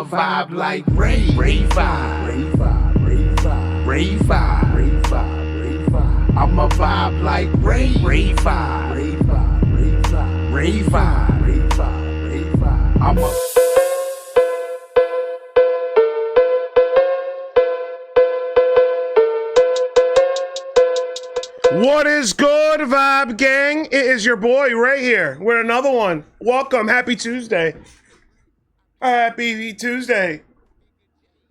Vibe like rave, rave vibe, rave vibe, rave vibe, rave vibe, rave vibe, rave vibe. I'm a vibe like rave, rave vibe, rave vibe, rave vibe, rave vibe, rave vibe, rave vibe. I'm a What is good, Vibe Gang? It is your boy right here with another one. Welcome. Happy Tuesday. Happy Tuesday.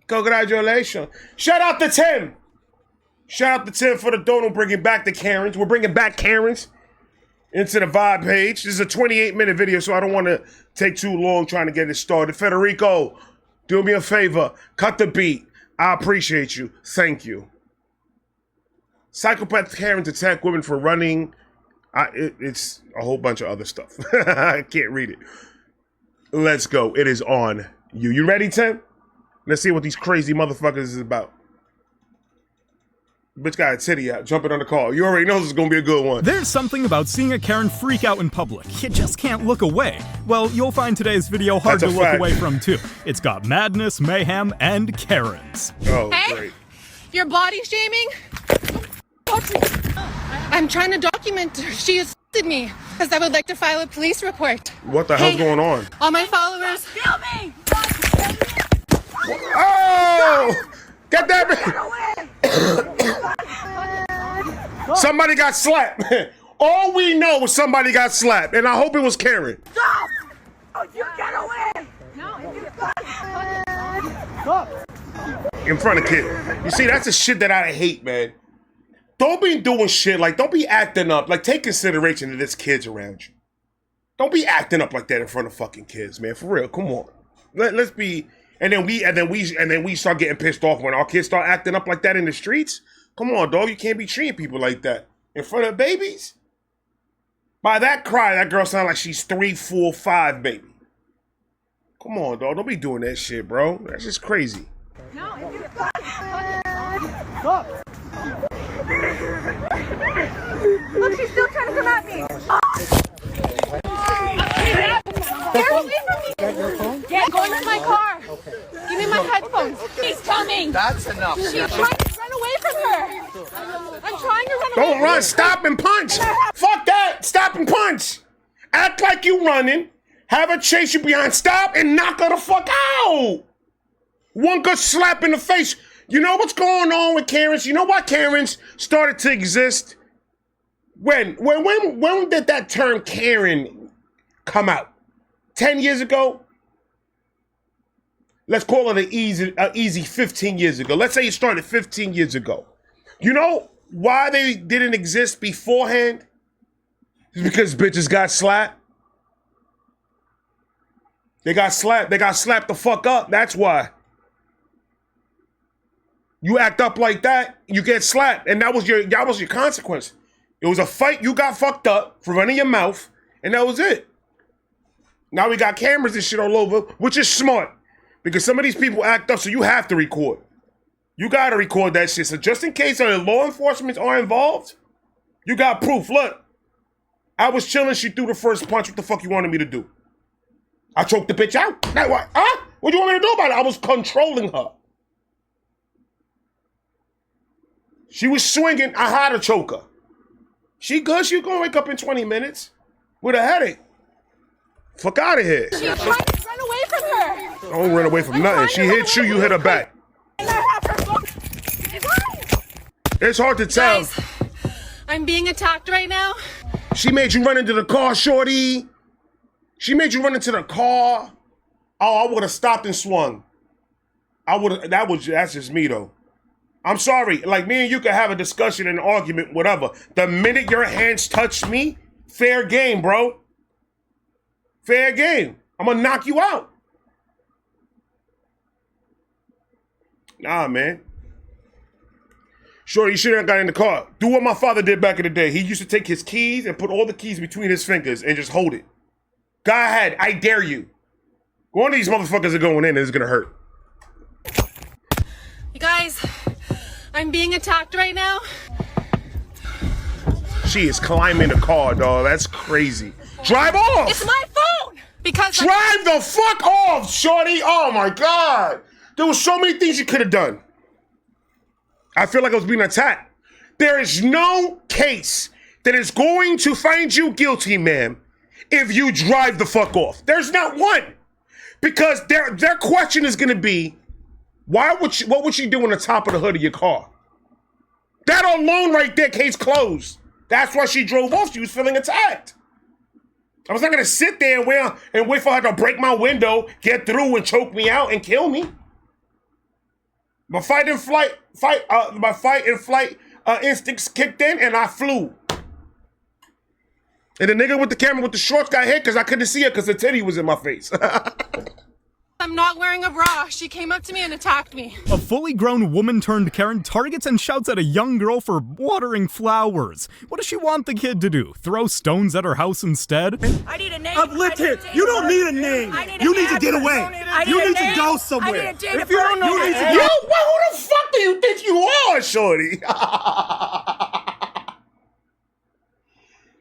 Congratulations. Shout out to Tim. Shout out to Tim for the dono bringing back the Karens. We're bringing back Karens into the Vibe page. This is a 28-minute video, so I don't want to take too long trying to get it started. Federico, do me a favor. Cut the beat. I appreciate you. Thank you. Psychopath Karens attack women for running. It's a whole bunch of other stuff. I can't read it. Let's go. It is on you. You ready, Tim? Let's see what these crazy motherfuckers is about. Bitch got a titty out, jumping on the car. You already know this is gonna be a good one. There's something about seeing a Karen freak out in public. You just can't look away. Well, you'll find today's video hard to look away from too. It's got madness, mayhem, and Karens. Oh, hey, great. You're body shaming? I'm trying to document her. She assaulted me because I would like to file a police report. What the hell's going on? All my followers. Kill me! Oh! Get that! Somebody got slapped. All we know is somebody got slapped, and I hope it was Karen. Stop! Oh, you get away! In front of kids. You see, that's the shit that I hate, man. Don't be doing shit like, don't be acting up. Like, take consideration that there's kids around you. Don't be acting up like that in front of fucking kids, man. For real, come on. Let's be. And then we start getting pissed off when our kids start acting up like that in the streets. Come on, dog. You can't be treating people like that in front of babies. By that cry, that girl sounds like she's 3, 4, 5, baby. Come on, dog. Don't be doing that shit, bro. That's just crazy. No, look, she's still trying to come at me. Get away from me. Get going to my car. Okay. Give me my headphones. She's coming. That's enough. She's trying to run away from her. I'm trying to run away. Don't run. Stop and punch. Fuck that. Stop and punch. Act like you running. Have her chase you behind. Stop and knock her the fuck out. One good slap in the face. You know what's going on with Karens? You know why Karens started to exist? When did that term Karen come out? 10 years ago? Let's call it an easy 15 years ago. Let's say it started 15 years ago. You know why they didn't exist beforehand? It's because bitches got slapped. They got slapped. They got slapped the fuck up. That's why. You act up like that, you get slapped, and that was your consequence. It was a fight. You got fucked up for running your mouth, and that was it. Now we got cameras and shit all over, which is smart because some of these people act up, so you have to record. You gotta record that shit. So just in case law enforcement are involved, you got proof. Look, I was chilling. She threw the first punch. What the fuck you wanted me to do? I choked the bitch out. That what? Huh? What do you want me to do about it? I was controlling her. She was swinging. I had to choke her. She good. She gonna wake up in 20 minutes with a headache. Fuck out of here. She's trying to run away from her. Don't run away from nothing. She hit you, you hit her back. It's hard to tell. Guys, I'm being attacked right now. She made you run into the car, shorty. She made you run into the car. Oh, I would have stopped and swung. That's just me though. I'm sorry, like me and you could have a discussion and an argument, whatever. The minute your hands touch me, fair game, bro. Fair game. I'm gonna knock you out. Nah, man. Sure, you shouldn't have got in the car. Do what my father did back in the day. He used to take his keys and put all the keys between his fingers and just hold it. Go ahead, I dare you. One of these motherfuckers are going in and it's gonna hurt. You guys, I'm being attacked right now. She is climbing the car, dog. That's crazy. Drive off! It's my phone! Because Drive the fuck off, shorty. Oh my God. There was so many things you could have done. I feel like I was being attacked. There is no case that is going to find you guilty, ma'am, if you drive the fuck off. There's not one. Because their question is gonna be, what would she do on the top of the hood of your car? That alone right there, case closed. That's why she drove off. She was feeling attacked. I was not gonna sit there and wait for her to break my window, get through and choke me out and kill me. My fight and flight instincts kicked in and I flew. And the nigga with the camera with the shorts got hit because I couldn't see her because the titty was in my face. I'm not wearing a bra. She came up to me and attacked me. A fully grown woman turned Karen targets and shouts at a young girl for watering flowers. What does she want the kid to do? Throw stones at her house instead? I need a name. I've lived here. You don't need a name. You need to get away. You need to go somewhere. I need a date If you don't know, you need to Yo, who the fuck do you think you are, shorty?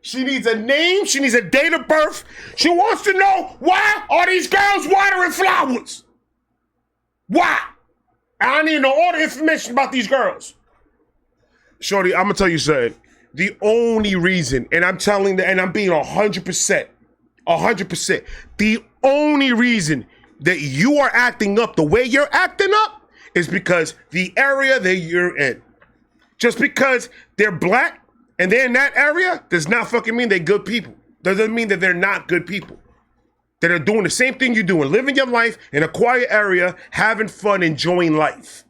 She needs a name. She needs a date of birth. She wants to know, why are these girls watering flowers? Why? I need to know all the information about these girls. Shorty, I'm going to tell you something. The only reason, and I'm being 100%, the only reason that you are acting up the way you're acting up is because the area that you're in. Just because they're black, and they're in that area does not fucking mean they're good people. Doesn't mean that they're not good people. That are doing the same thing you're doing, living your life in a quiet area, having fun, enjoying life.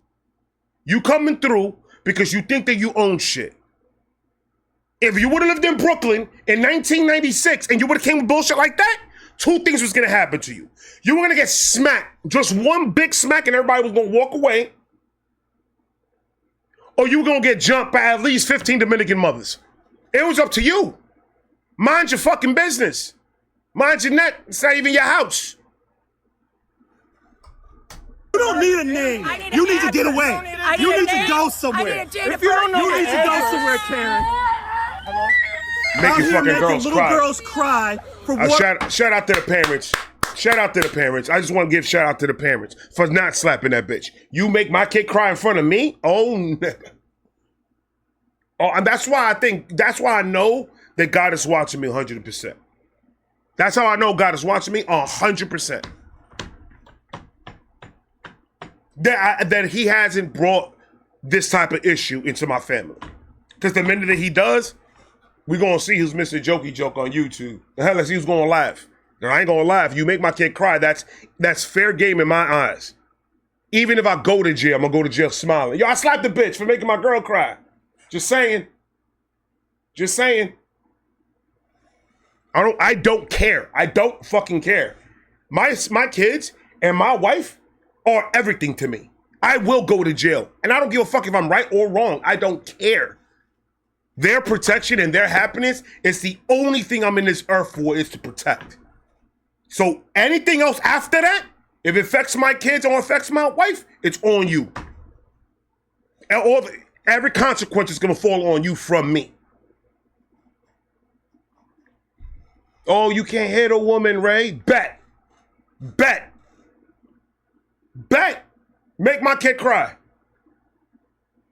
You coming through because you think that you own shit. If you would have lived in Brooklyn in 1996 and you would have came with bullshit like that, two things was gonna happen to you. You were gonna get smacked, just one big smack and everybody was gonna walk away. Or you were gonna get jumped by at least 15 Dominican mothers. It was up to you. Mind your fucking business. Mind your net. It's not even your house. You don't need a name. You need to get away. You need to go somewhere. If you don't know, you need to go somewhere, Karen. Making fucking girls little cry. Girls cry for what? Shout out to the parents. Shout out to the parents. I just want to give shout out to the parents for not slapping that bitch. You make my kid cry in front of me? Oh, and that's why I know that God is watching me 100%. That's how I know God is watching me 100%. That he hasn't brought this type of issue into my family. Because the minute that he does, we're going to see who's Mr. Jokey Joke on YouTube. The hell is he who's going to laugh. And I ain't gonna lie, if you make my kid cry, that's fair game in my eyes. Even if I go to jail, I'm gonna go to jail smiling. Yo, I slapped the bitch for making my girl cry. Just saying. Just saying. I don't care. I don't fucking care. My kids and my wife are everything to me. I will go to jail. And I don't give a fuck if I'm right or wrong. I don't care. Their protection and their happiness is the only thing I'm in this earth for, is to protect. So anything else after that, if it affects my kids or affects my wife, it's on you. And every consequence is going to fall on you from me. Oh, you can't hit a woman, Ray? Bet. Make my kid cry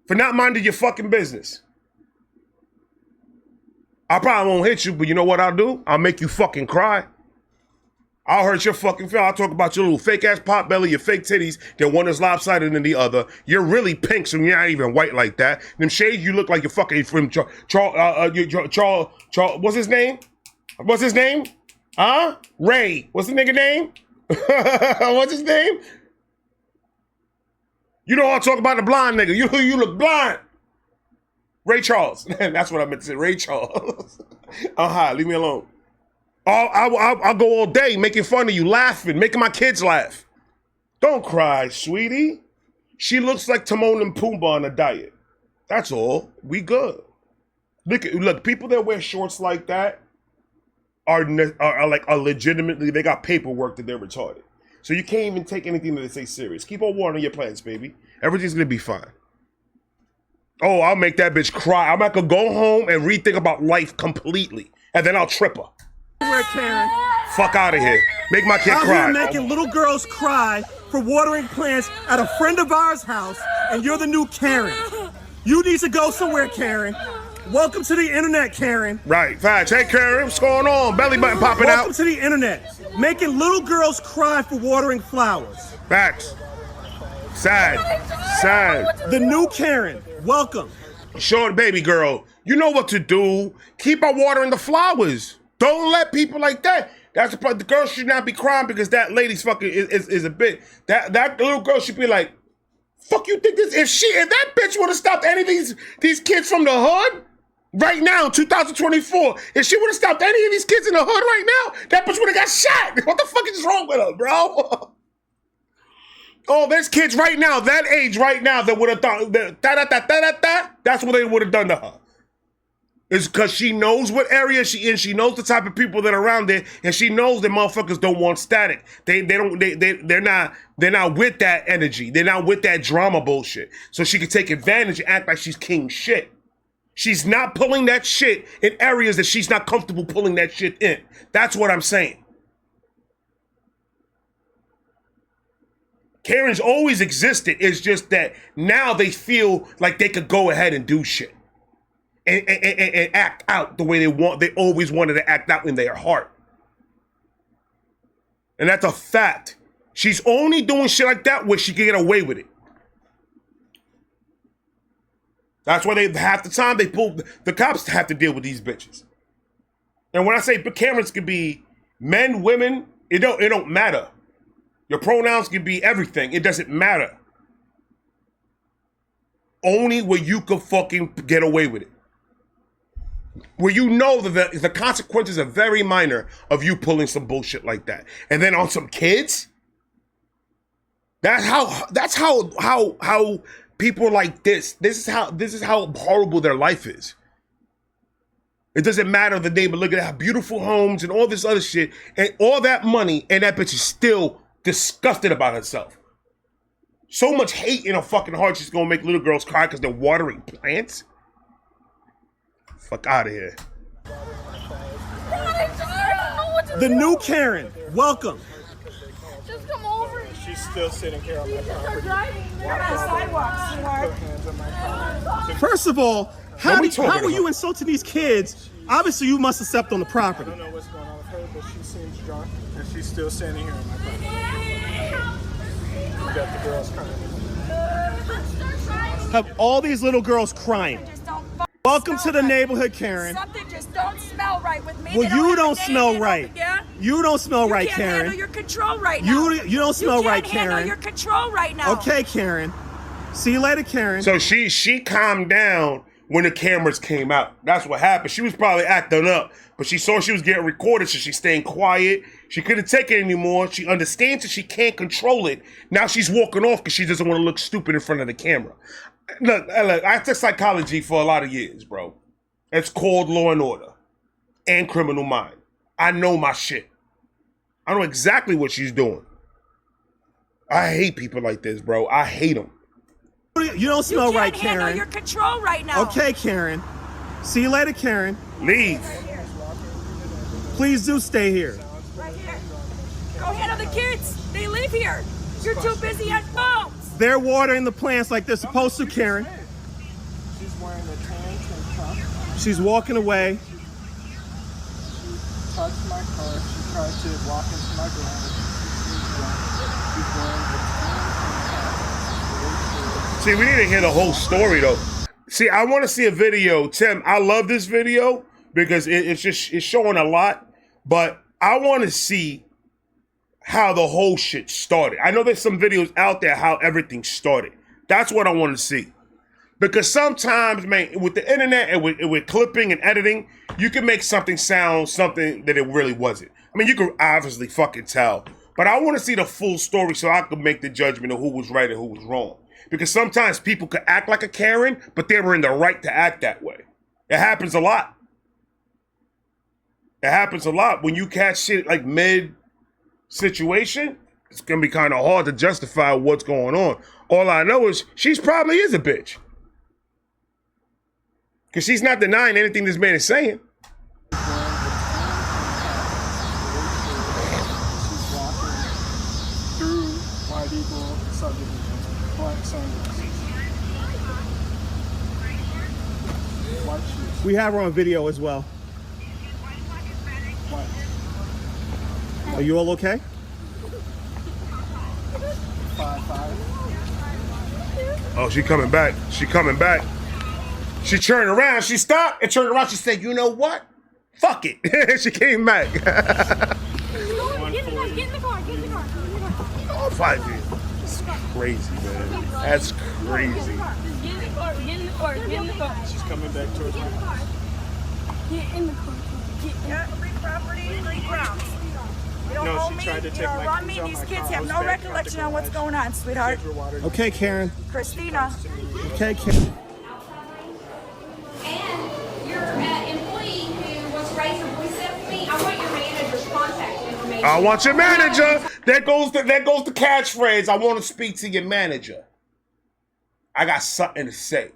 for not minding your fucking business. I probably won't hit you, but you know what I'll do? I'll make you fucking cry. I'll hurt your fucking feelings. I'll talk about your little fake ass pot belly, your fake titties, that one is lopsided than the other. You're really pink, so you're not even white like that. Them shades, you look like you're fucking from Charles. What's his name? What's his name? Huh? Ray. What's the nigga name? What's his name? You know I'll talk about the blind nigga. You look blind. Ray Charles. That's what I meant to say. Ray Charles. Leave me alone. I'll go all day making fun of you, laughing, making my kids laugh. Don't cry, sweetie. She looks like Timon and Pumbaa on a diet. That's all. We good. Look, people that wear shorts like that are legitimately, they got paperwork that they're retarded. So you can't even take anything that they say serious. Keep on watering your plants, baby. Everything's gonna be fine. Oh, I'll make that bitch cry. I'm not gonna go home and rethink about life completely. And then I'll trip her. Karen. Fuck out of here. Make my kid Out cry. here making little girls cry for watering plants at a friend of ours' house, and you're the new Karen. You need to go somewhere, Karen. Welcome to the internet, Karen. Right, facts. Hey, Karen, what's going on? Belly button popping Welcome out. to the internet. Making little girls cry for watering flowers. Facts. Sad. Sad. The new Karen. Welcome. Short baby girl, you know what to do. Keep on watering the flowers. Don't let people like that. That's the part. The girl should not be crying because that lady's fucking is a bit. That little girl should be like, fuck you think this? If that bitch would have stopped any of these kids from the hood right now, 2024, if she would have stopped any of these kids in the hood right now, that bitch would have got shot. What the fuck is wrong with her, bro? Oh, there's kids right now, that age right now, that would have done that's what they would have done to her. It's because she knows what area she in, she knows the type of people that are around there, and she knows that motherfuckers don't want static. They're not with that energy. They're not with that drama bullshit. So she can take advantage and act like she's king shit. She's not pulling that shit in areas that she's not comfortable pulling that shit in. That's what I'm saying. Karen's always existed. It's just that now they feel like they could go ahead and do shit and act out the way they want. They always wanted to act out in their heart. And that's a fact. She's only doing shit like that where she can get away with it. That's why half the time the cops have to deal with these bitches. And when I say Karens can be men, women, it don't matter. Your pronouns can be everything. It doesn't matter. Only where you can fucking get away with it. Where you know that the consequences are very minor of you pulling some bullshit like that. And then on some kids, that's how people like this is how horrible their life is. It doesn't matter the neighbor. Look at how beautiful homes and all this other shit and all that money, and that bitch is still disgusted about herself. So much hate in her fucking heart, she's gonna make little girls cry because they're watering plants. Fuck out of here. The new Karen. Welcome. Just come over. She's still sitting here on my property. We're on the sidewalk, sweetheart. Put hands on my property. First of all, how What we are talking you about? insulting these kids? Obviously, you must have stepped on the I property. don't know what's going on with her, but she seems drunk, and she's still standing here on my property. We got the girls crying. Have all these little girls crying. Welcome to the neighborhood, Karen. Something just don't smell right with me. Well, you don't smell right. Yeah? You don't smell right, You can't handle Karen. your control right now. You don't smell right, You can't handle Karen. your control right now. Okay, Karen. See you later, Karen. So she calmed down when the cameras came out. That's what happened. She was probably acting up, but she saw she was getting recorded, so she's staying quiet. She couldn't take it anymore. She understands that she can't control it. Now she's walking off because she doesn't want to look stupid in front of the camera. Look, I took psychology for a lot of years, bro. It's called Law and Order and Criminal Mind. I know my shit. I know exactly what she's doing. I hate people like this, bro. I hate them. You don't smell right, You can't handle Karen. your control right now. Okay, Karen. See you later, Karen. Leave. Please do stay here. Right here. Go handle the kids. They live here. You're too busy on phones. They're watering the plants like they're supposed to, Karen. She's wearing a tank and top. She's walking away. She touched my car. She tried to walk into my garage. She's drunk. She's wearing a tank and top. See, we need to hear the whole story, though. See, I want to see a video. Tim, I love this video because it's showing a lot, but I want to see how the whole shit started. I know there's some videos out there how everything started. That's what I want to see. Because sometimes, man, with the internet and with clipping and editing, you can make something sound something that it really wasn't. I mean, you can obviously fucking tell. But I want to see the full story so I can make the judgment of who was right and who was wrong. Because sometimes people could act like a Karen, but they were in the right to act that way. It happens a lot. It happens a lot. When you catch shit like mid-situation, it's going to be kind of hard to justify what's going on. All I know is she's probably is a bitch. Because she's not denying anything this man is saying. White Eagle subdivision. Black sunglasses. White shoes. We have her on video as well. White. Are you all okay? 5'5". Oh, she coming back. She coming back. She turned around. She stopped and turned around. She said, "You know what? Fuck it." She came back. Get in the car. Oh, 5 years. That's crazy, man. That's crazy. Get in the car. She's coming back towards me. Get in the car. Free property, free grounds. You don't No, owe she me, tried to you take don't my run keys me. out These my kids car. I have was no back out recollection the on what's garage. going on, sweetheart. Okay, Karen. Christina. Okay, Karen. And your employee who wants to raise her voice up to me, I want your manager's contact information. I want your manager. There goes the catchphrase. I want to speak to your manager. I got something to say.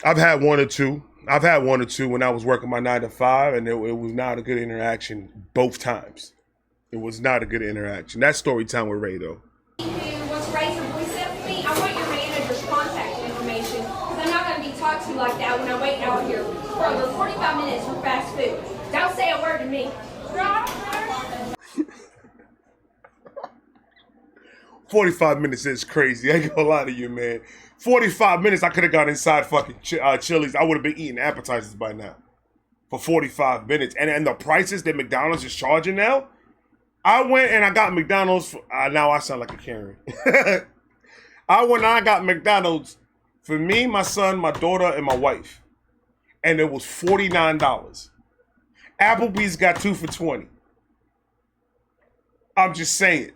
I've had one or two when I was working my 9 to 5, and it was not a good interaction both times. It was not a good interaction. That's story time with Ray, though. Who wants to raise her voice up to me, I want your manager's contact information. Because I'm not going to be talked to like that when I wait out here for over 45 minutes for fast food. Don't say a word to me. 45 minutes is crazy. I ain't gonna lie to you, man. 45 minutes, I could have got inside fucking Chili's. I would have been eating appetizers by now. For 45 minutes. And the prices that McDonald's is charging now, I went and I got McDonald's. Now I sound like a Karen. I went and I got McDonald's for me, my son, my daughter, and my wife. And it was $49. Applebee's got 2 for $20. I'm just saying.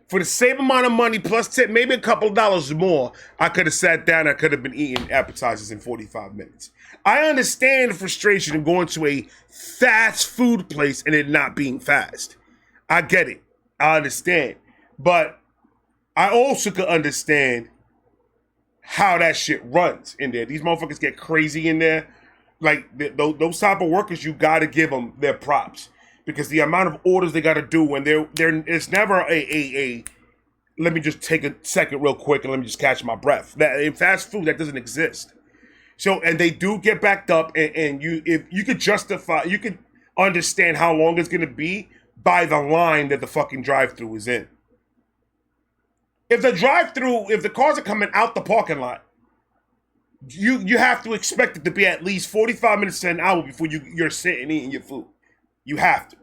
For the same amount of money plus tip, maybe a couple of dollars more, I could have sat down. I could have been eating appetizers in 45 minutes. I understand the frustration of going to a fast food place and it not being fast. I get it. I understand. But I also could understand how that shit runs in there. These motherfuckers get crazy in there. Like, those type of workers, you got to give them their props. Because the amount of orders they got to do, and it's never a let me just take a second real quick and let me just catch my breath. That in fast food, that doesn't exist. So, and they do get backed up, and if you could justify, you could understand how long it's gonna be by the line that the fucking drive-through is in. If the cars are coming out the parking lot, you have to expect it to be at least 45 minutes to an hour before you're sitting eating your food. You have to.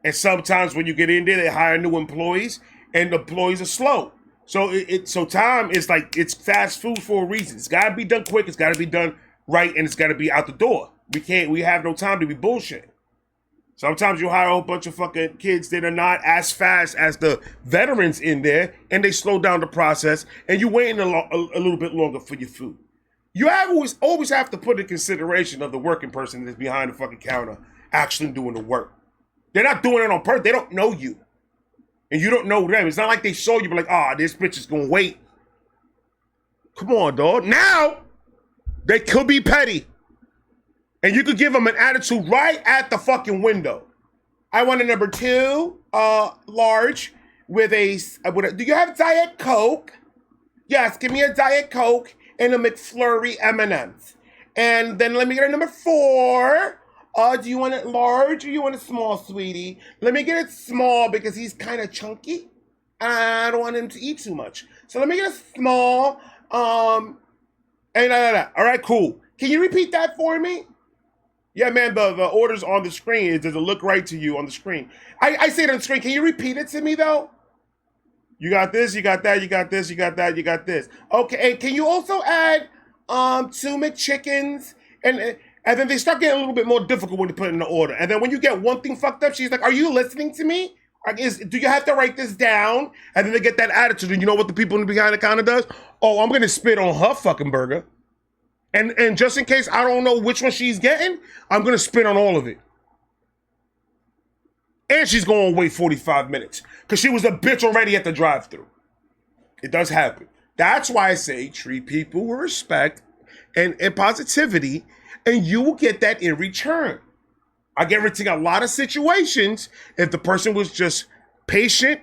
And sometimes when you get in there, they hire new employees, and the employees are slow. So so time is like, it's fast food for a reason. It's got to be done quick. It's got to be done right, and it's got to be out the door. We have no time to be bullshitting. Sometimes you hire a whole bunch of fucking kids that are not as fast as the veterans in there, and they slow down the process, and you're waiting a little bit longer for your food. You always have to put in consideration of the working person that's behind the fucking counter actually doing the work. They're not doing it on purpose. They don't know you. And you don't know them. It's not like they saw you, but like, this bitch is gonna wait. Come on, dog. Now, they could be petty. And you could give them an attitude right at the fucking window. I want a number 2, large, with a, do you have Diet Coke? Yes, give me a Diet Coke and a McFlurry M&M's. And then let me get a number 4. Do you want it large or you want it small, sweetie? Let me get it small because he's kind of chunky. I don't want him to eat too much. So let me get a small, All right, cool. Can you repeat that for me? Yeah, man, the order's on the screen. Does it look right to you on the screen? I say it on the screen. Can you repeat it to me, though? You got this, you got that, you got this, you got that, you got this. Okay, and can you also add 2 McChickens? And then they start getting a little bit more difficult when you put in the order. And then when you get one thing fucked up, she's like, are you listening to me? Do you have to write this down? And then they get that attitude. And you know what the people behind the counter does? Oh, I'm going to spit on her fucking burger. And just in case I don't know which one she's getting, I'm going to spit on all of it. And she's going to wait 45 minutes. Because she was a bitch already at the drive-thru. It does happen. That's why I say treat people with respect and positivity, and you will get that in return. I guarantee a lot of situations, if the person was just patient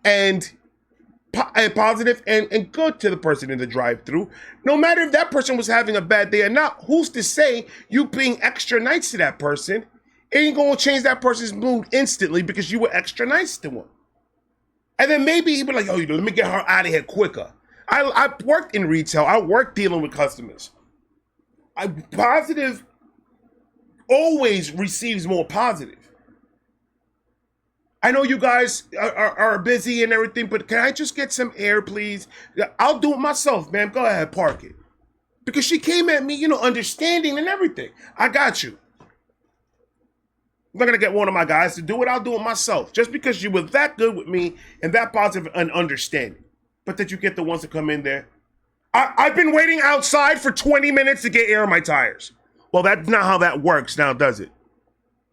and positive and good to the person in the drive-thru, no matter if that person was having a bad day or not, who's to say you being extra nice to that person ain't gonna change that person's mood instantly because you were extra nice to him. And then maybe he'd be like, oh, let me get her out of here quicker. I worked in retail. I worked dealing with customers. Positive always receives more positive. I know you guys are busy and everything, but can I just get some air, please? I'll do it myself, ma'am. Go ahead, park it. Because she came at me, understanding and everything. I got you. I'm not going to get one of my guys to do it. I'll do it myself. Just because you were that good with me and that positive and understanding. But that you get the ones to come in there. I've been waiting outside for 20 minutes to get air in my tires. Well, that's not how that works now, does it?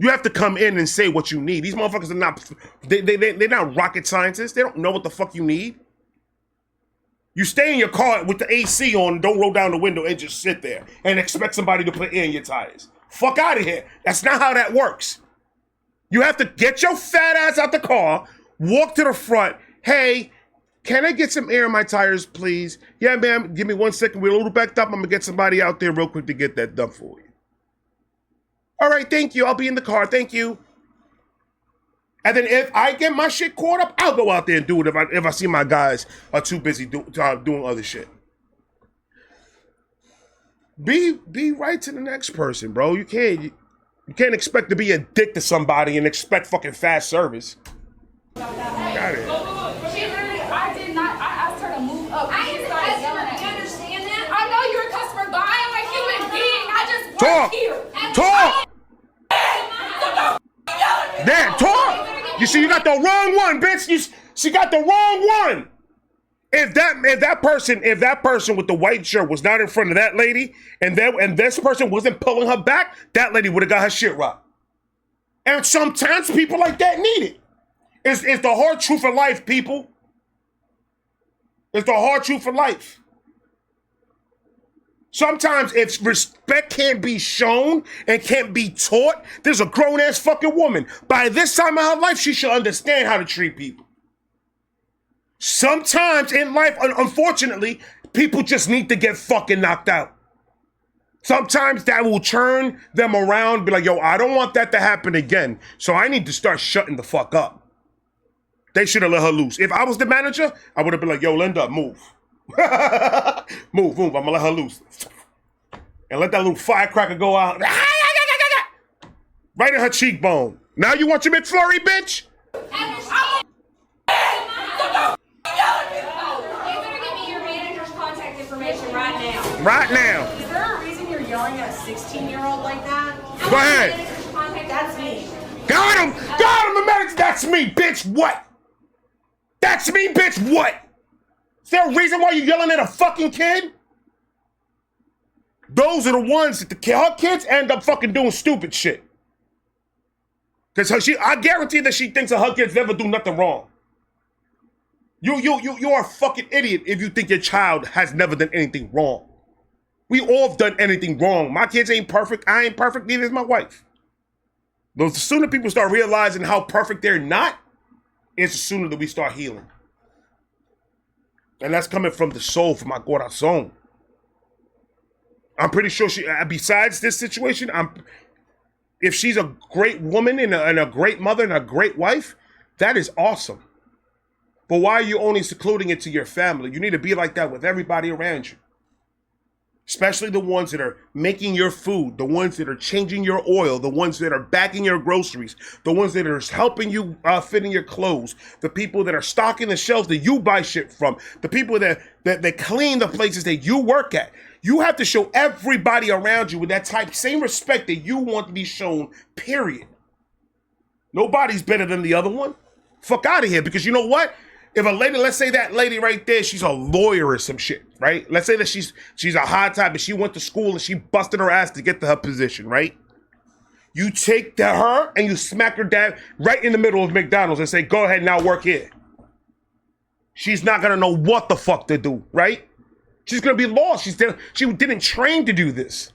You have to come in and say what you need. These motherfuckers are not, they're not rocket scientists. They don't know what the fuck you need. You stay in your car with the AC on, don't roll down the window and just sit there and expect somebody to put air in your tires. Fuck out of here. That's not how that works. You have to get your fat ass out the car, walk to the front. Hey, can I get some air in my tires, please? Yeah, ma'am, give me 1 second. We're a little backed up. I'm gonna get somebody out there real quick to get that done for you. All right, thank you. I'll be in the car. Thank you. And then if I get my shit caught up, I'll go out there and do it if I see my guys are too busy doing other shit. Be right to the next person, bro. You can't expect to be a dick to somebody and expect fucking fast service. Got it. She literally, I did not. I asked her to move up. I am a customer. Do you understand that? I know you're a customer, but I am a human being. I just work here. Talk. There, talk. You see, you got the wrong one, bitch. She got the wrong one. If that person with the white shirt was not in front of that lady, and this person wasn't pulling her back, that lady would have got her shit rocked. And sometimes people like that need it. It's the hard truth of life, people. It's the hard truth of life. Sometimes if respect can't be shown and can't be taught, there's a grown-ass fucking woman. By this time of her life, she should understand how to treat people. Sometimes in life, unfortunately, people just need to get fucking knocked out. Sometimes that will turn them around, be like, yo, I don't want that to happen again, so I need to start shutting the fuck up. They should have let her loose. If I was the manager, I would have been like, yo, Linda, move. move, I'm gonna let her loose. And let that little firecracker go out. Right in her cheekbone. Now you want your McFlurry, bitch? You better give me your manager's contact information right now. Right now. Is there a reason you're yelling at a 16-year-old like that? Go ahead. That's me. Got him, the manager. That's me, bitch. What? That's me, bitch. What? Is there a reason why you're yelling at a fucking kid? Those are the ones that her kids end up fucking doing stupid shit. Because I guarantee that she thinks that her kids never do nothing wrong. You are a fucking idiot if you think your child has never done anything wrong. We all have done anything wrong. My kids ain't perfect. I ain't perfect. Neither is my wife. But the sooner people start realizing how perfect they're not, it's the sooner that we start healing. And that's coming from the soul, from my corazón. I'm pretty sure besides this situation, if she's a great woman and a great mother and a great wife, that is awesome. But why are you only secluding it to your family? You need to be like that with everybody around you. Especially the ones that are making your food, the ones that are changing your oil, the ones that are bagging your groceries, the ones that are helping you fit in your clothes, the people that are stocking the shelves that you buy shit from, the people that clean the places that you work at. You have to show everybody around you with that same respect that you want to be shown, period. Nobody's better than the other one. Fuck out of here, because you know what? If a lady, let's say that lady right there, she's a lawyer or some shit, right? Let's say that she's a high type and she went to school and she busted her ass to get to her position, right? You take her and you smack her down right in the middle of McDonald's and say, go ahead, now work here. She's not gonna know what the fuck to do, right? She's gonna be lost. She didn't train to do this.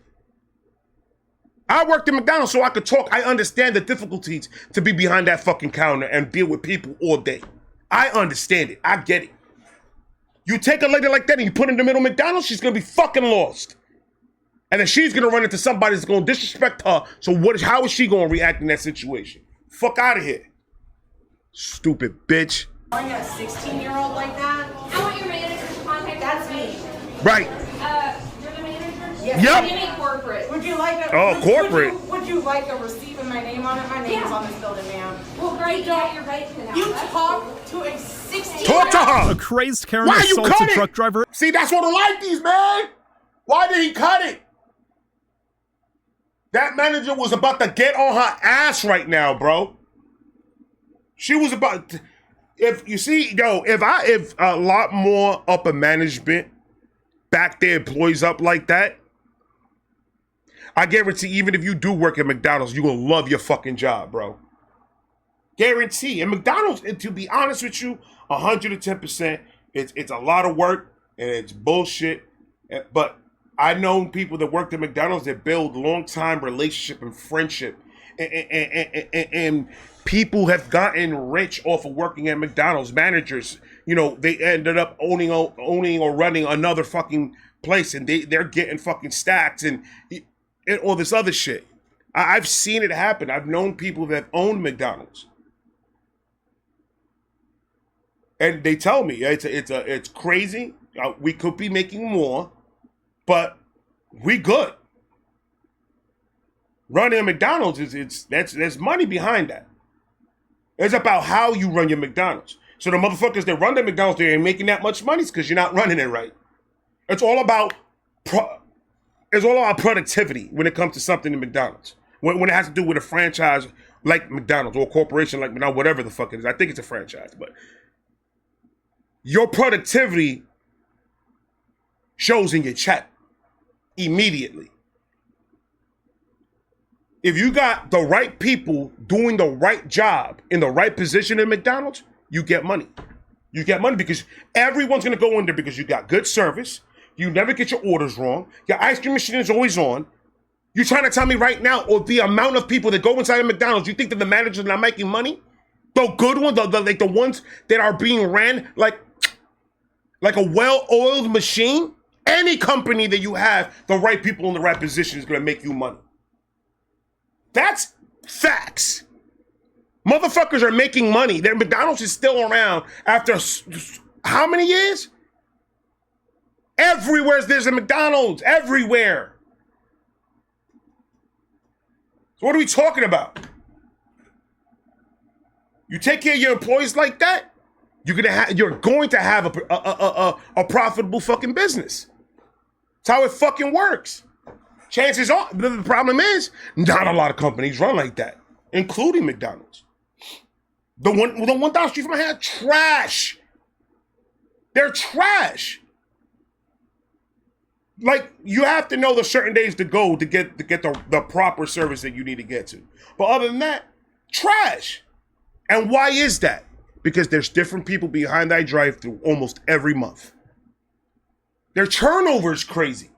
I worked at McDonald's so I could talk. I understand the difficulties to be behind that fucking counter and deal with people all day. I understand it. I get it. You take a lady like that and you put her in the middle of McDonald's, she's gonna be fucking lost. And then she's gonna run into somebody that's gonna disrespect her. So how is she gonna react in that situation? Fuck out of here. Stupid bitch. Calling a 16-year-old like that? I want your manager to contact. That's me. Right. You're the manager? Yes. Yep. Give me corporate. Would you like a corporate. Would you like a receipt with my name on it? My name's on this building, ma'am. Well, great. You're right to that. You talk to a 16-year-old. Talk to her. A crazed Karen Why you assaults cut a it? truck driver. See, that's what I like these, man. Why did he cut it? That manager was about to get on her ass right now, bro. She was about to, if a lot more upper management back their employees up like that, I guarantee even if you do work at McDonald's, you're gonna love your fucking job, bro. Guarantee. And McDonald's, to be honest with you, 110%, it's a lot of work and it's bullshit. But I know people that worked at McDonald's that build long-time relationship and friendship. And people have gotten rich off of working at McDonald's. Managers, they ended up owning or running another fucking place, and they're getting fucking stacks and all this other shit. I've seen it happen. I've known people that own McDonald's, and they tell me it's crazy. We could be making more, but we good. Running a McDonald's there's money behind that. It's about how you run your McDonald's. So the motherfuckers that run the McDonald's, they ain't making that much money because you're not running it right. It's all about productivity when it comes to something in McDonald's. When it has to do with a franchise like McDonald's or a corporation like McDonald's, whatever the fuck it is. I think it's a franchise, but your productivity shows in your check immediately. If you got the right people doing the right job in the right position in McDonald's, you get money. You get money because everyone's going to go in there because you got good service. You never get your orders wrong. Your ice cream machine is always on. You're trying to tell me right now, or the amount of people that go inside of McDonald's, you think that the managers are not making money? The good ones, like the ones that are being ran like a well-oiled machine? Any company that you have the right people in the right position is going to make you money. That's facts. Motherfuckers are making money. Their McDonald's is still around after how many years? Everywhere there's a McDonald's. Everywhere. So what are we talking about? You take care of your employees like that, you're going to have a profitable fucking business. That's how it fucking works. Chances are, the problem is, not a lot of companies run like that, including McDonald's. The one down the street from my house, trash. They're trash. Like, you have to know the certain days to go to get the proper service that you need to get to. But other than that, trash. And why is that? Because there's different people behind that drive-thru almost every month. Their turnover is crazy.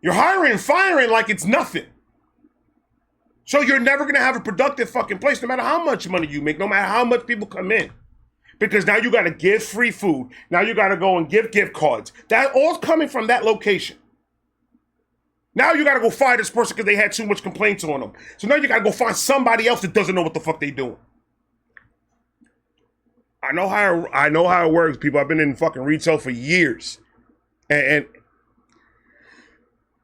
You're hiring and firing like it's nothing. So you're never going to have a productive fucking place no matter how much money you make, no matter how much people come in. Because now you got to give free food. Now you got to go and give gift cards. That all's coming from that location. Now you got to go fire this person because they had too much complaints on them. So now you got to go find somebody else that doesn't know what the fuck they doing. I know how it works, people. I've been in fucking retail for years. And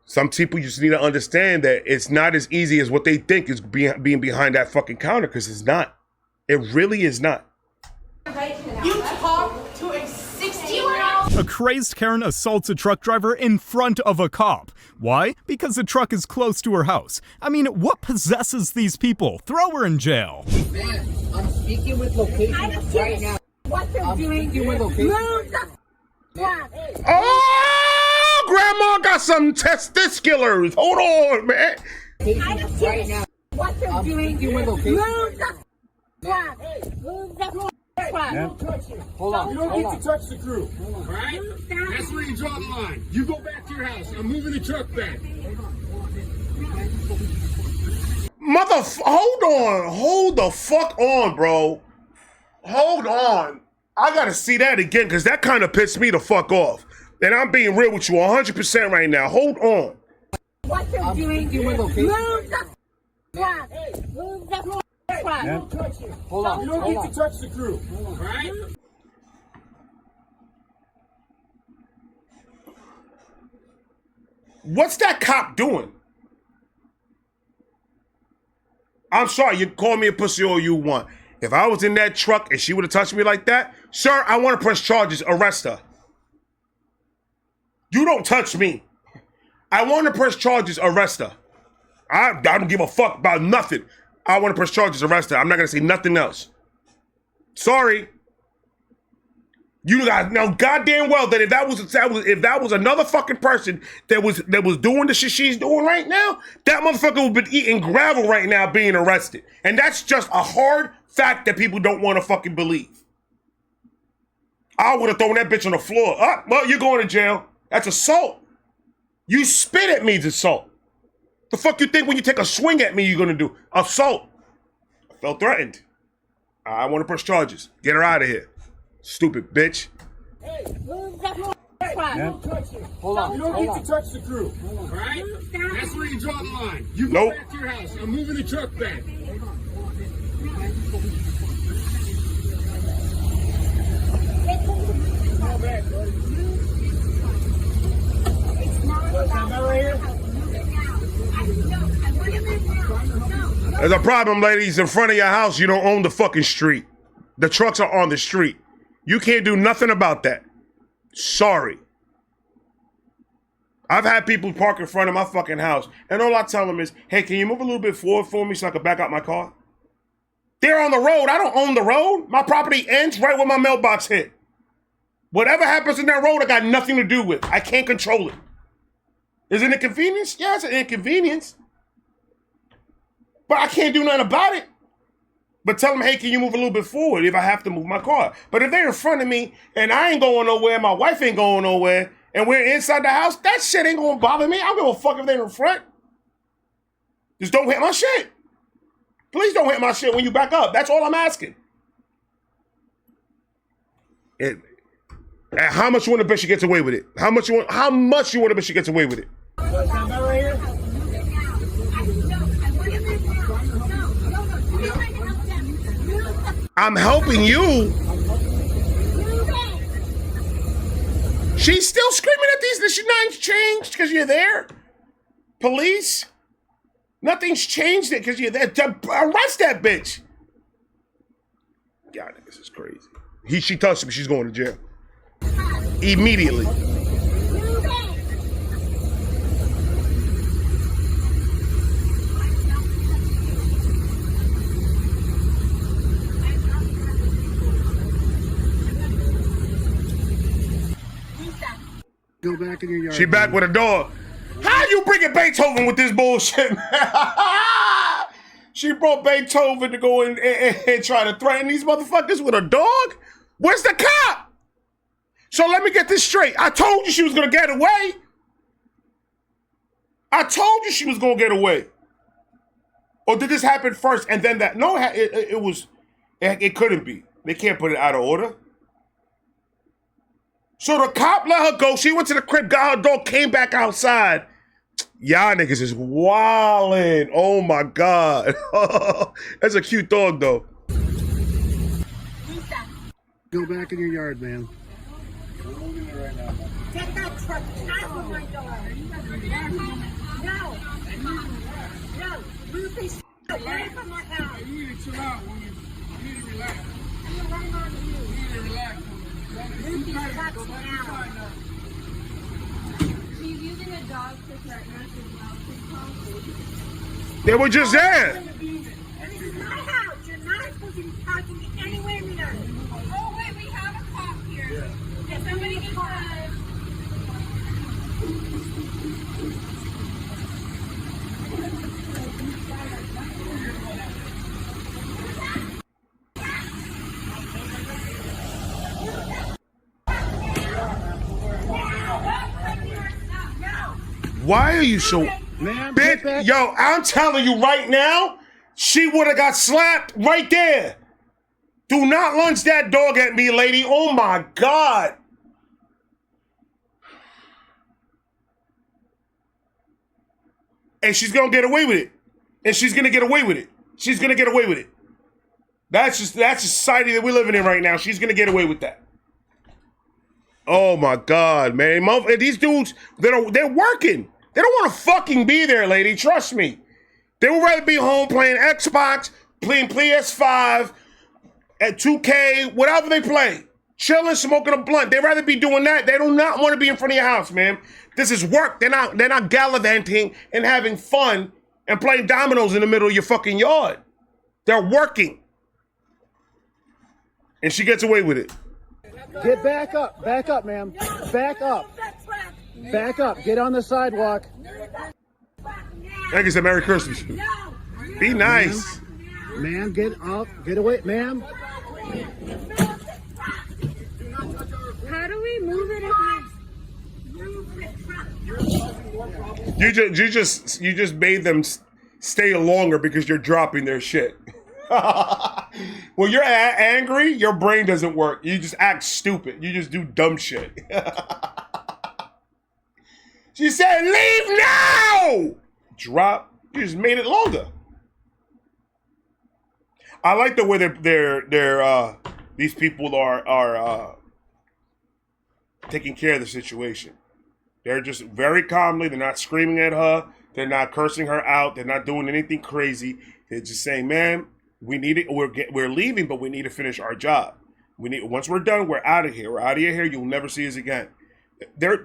some people just need to understand that it's not as easy as what they think is being behind that fucking counter, because it's not. It really is not. You talk to a 16-year-old. A crazed Karen assaults a truck driver in front of a cop. Why? Because the truck is close to her house. I mean, what possesses these people? Throw her in jail. Man, I'm speaking with locations right now. What they're doing. Speaking with locations. Oh, Grandma got some testicles. Hold on, man. Right now. What they're I'm doing. speaking with locations. Hold on. You don't get to touch the crew, all right? That's where you draw the line. You go back to your house. I'm moving the truck back. Hold the fuck on, bro. Hold on. I gotta see that again, because that kind of pissed me the fuck off. And I'm being real with you 100% right now. Hold on. What you're doing, move the truck. Move the truck. Hold on. You don't get to touch the crew. All right? What's that cop doing? I'm sorry, you call me a pussy all you want. If I was in that truck and she would have touched me like that, sir, I want to press charges, arrest her. You don't touch me. I want to press charges, arrest her. I don't give a fuck about nothing. I want to press charges, arrest her. I'm not going to say nothing else. Sorry. You guys know goddamn well that if that was another fucking person that was doing the shit she's doing right now, that motherfucker would be eating gravel right now being arrested. And that's just a hard fact that people don't want to fucking believe. I would have thrown that bitch on the floor. Well, you're going to jail. That's assault. You spit at me is assault. The fuck you think when you take a swing at me you're gonna do? Assault. I felt threatened. I want to press charges. Get her out of here. Stupid bitch. Hey, Move the don't touch it. Hold on. You don't get to touch the crew. All right? That's where you draw the line. You go back to your house. I'm moving the truck back. Fall back, buddy. There's a problem, ladies. In front of your house, you don't own the fucking street. The trucks are on the street. You can't do nothing about that. Sorry. I've had people park in front of my fucking house, and all I tell them is, hey, can you move a little bit forward for me so I can back out my car? They're on the road. I don't own the road. My property ends right where my mailbox hit. Whatever happens in that road, I got nothing to do with. I can't control it. Is it an inconvenience? Yeah, it's an inconvenience. But I can't do nothing about it. But tell them, hey, can you move a little bit forward if I have to move my car? But if they're in front of me and I ain't going nowhere, my wife ain't going nowhere, and we're inside the house, that shit ain't gonna bother me. I don't give a fuck if they're in front. Just don't hit my shit. Please don't hit my shit when you back up. That's all I'm asking. And how much you want to bet she gets away with it? How much you want to bet she gets away with it? I'm helping you. She's still screaming at these. Nothing's changed because you're there. Police. Nothing's changed it because you're there. Arrest that bitch. God, this is crazy. She touched me. She's going to jail. Immediately. Go back in your yard. She back with a dog. How you bringing Beethoven with this bullshit? She brought Beethoven to go in and try to threaten these motherfuckers with a dog? Where's the cop? So let me get this straight. I told you she was gonna get away. I told you she was gonna get away. Or did this happen first and then that? No, it couldn't be. They can't put it out of order. So the cop let her go. She went to the crib, got her dog, came back outside. Y'all niggas is wildin'. Oh my God. That's a cute dog though. Go back in your yard, man. Take that truck out of my door. No. No. Move this away from my house. You need to chill out. You need to relax. I'm running on you. You need to relax. Move these trucks now. She's using a dog to threaten us as well. They were just there. This is my house. You're not supposed to be talking to anywhere near it. Oh, wait, we have a cop here. Can somebody get Why are you so... Man, Bitch, yo, I'm telling you right now, She would have got slapped right there. Do not lunge that dog at me, lady. Oh my God. And she's gonna get away with it. And she's gonna get away with it. She's gonna get away with it. That's the society that we're living in right now. She's gonna get away with that. Oh my God, man. These dudes, they're working. They don't want to fucking be there, lady. Trust me. They would rather be home playing Xbox, playing PS5, at 2K, whatever they play. Chilling, smoking a blunt. They'd rather be doing that. They do not want to be in front of your house, man. This is work. They're not gallivanting and having fun and playing dominoes in the middle of your fucking yard. They're working. And she gets away with it. Get back up, ma'am. Back up. Back up. Get on the sidewalk. Thank you, said Merry Christmas. Be nice. Ma'am, get up. Get away, ma'am. How do we move it again? You just made them stay longer because you're dropping their shit. When you're angry, your brain doesn't work. You just act stupid. You just do dumb shit. She said, "Leave now!" Drop. You just made it longer. I like the way these people are taking care of the situation. They're just very calmly. They're not screaming at her. They're not cursing her out. They're not doing anything crazy. They're just saying, "Man, we need it. We're leaving, but we need to finish our job. Once we're done, we're out of here. We're out of your hair. You'll never see us again." They're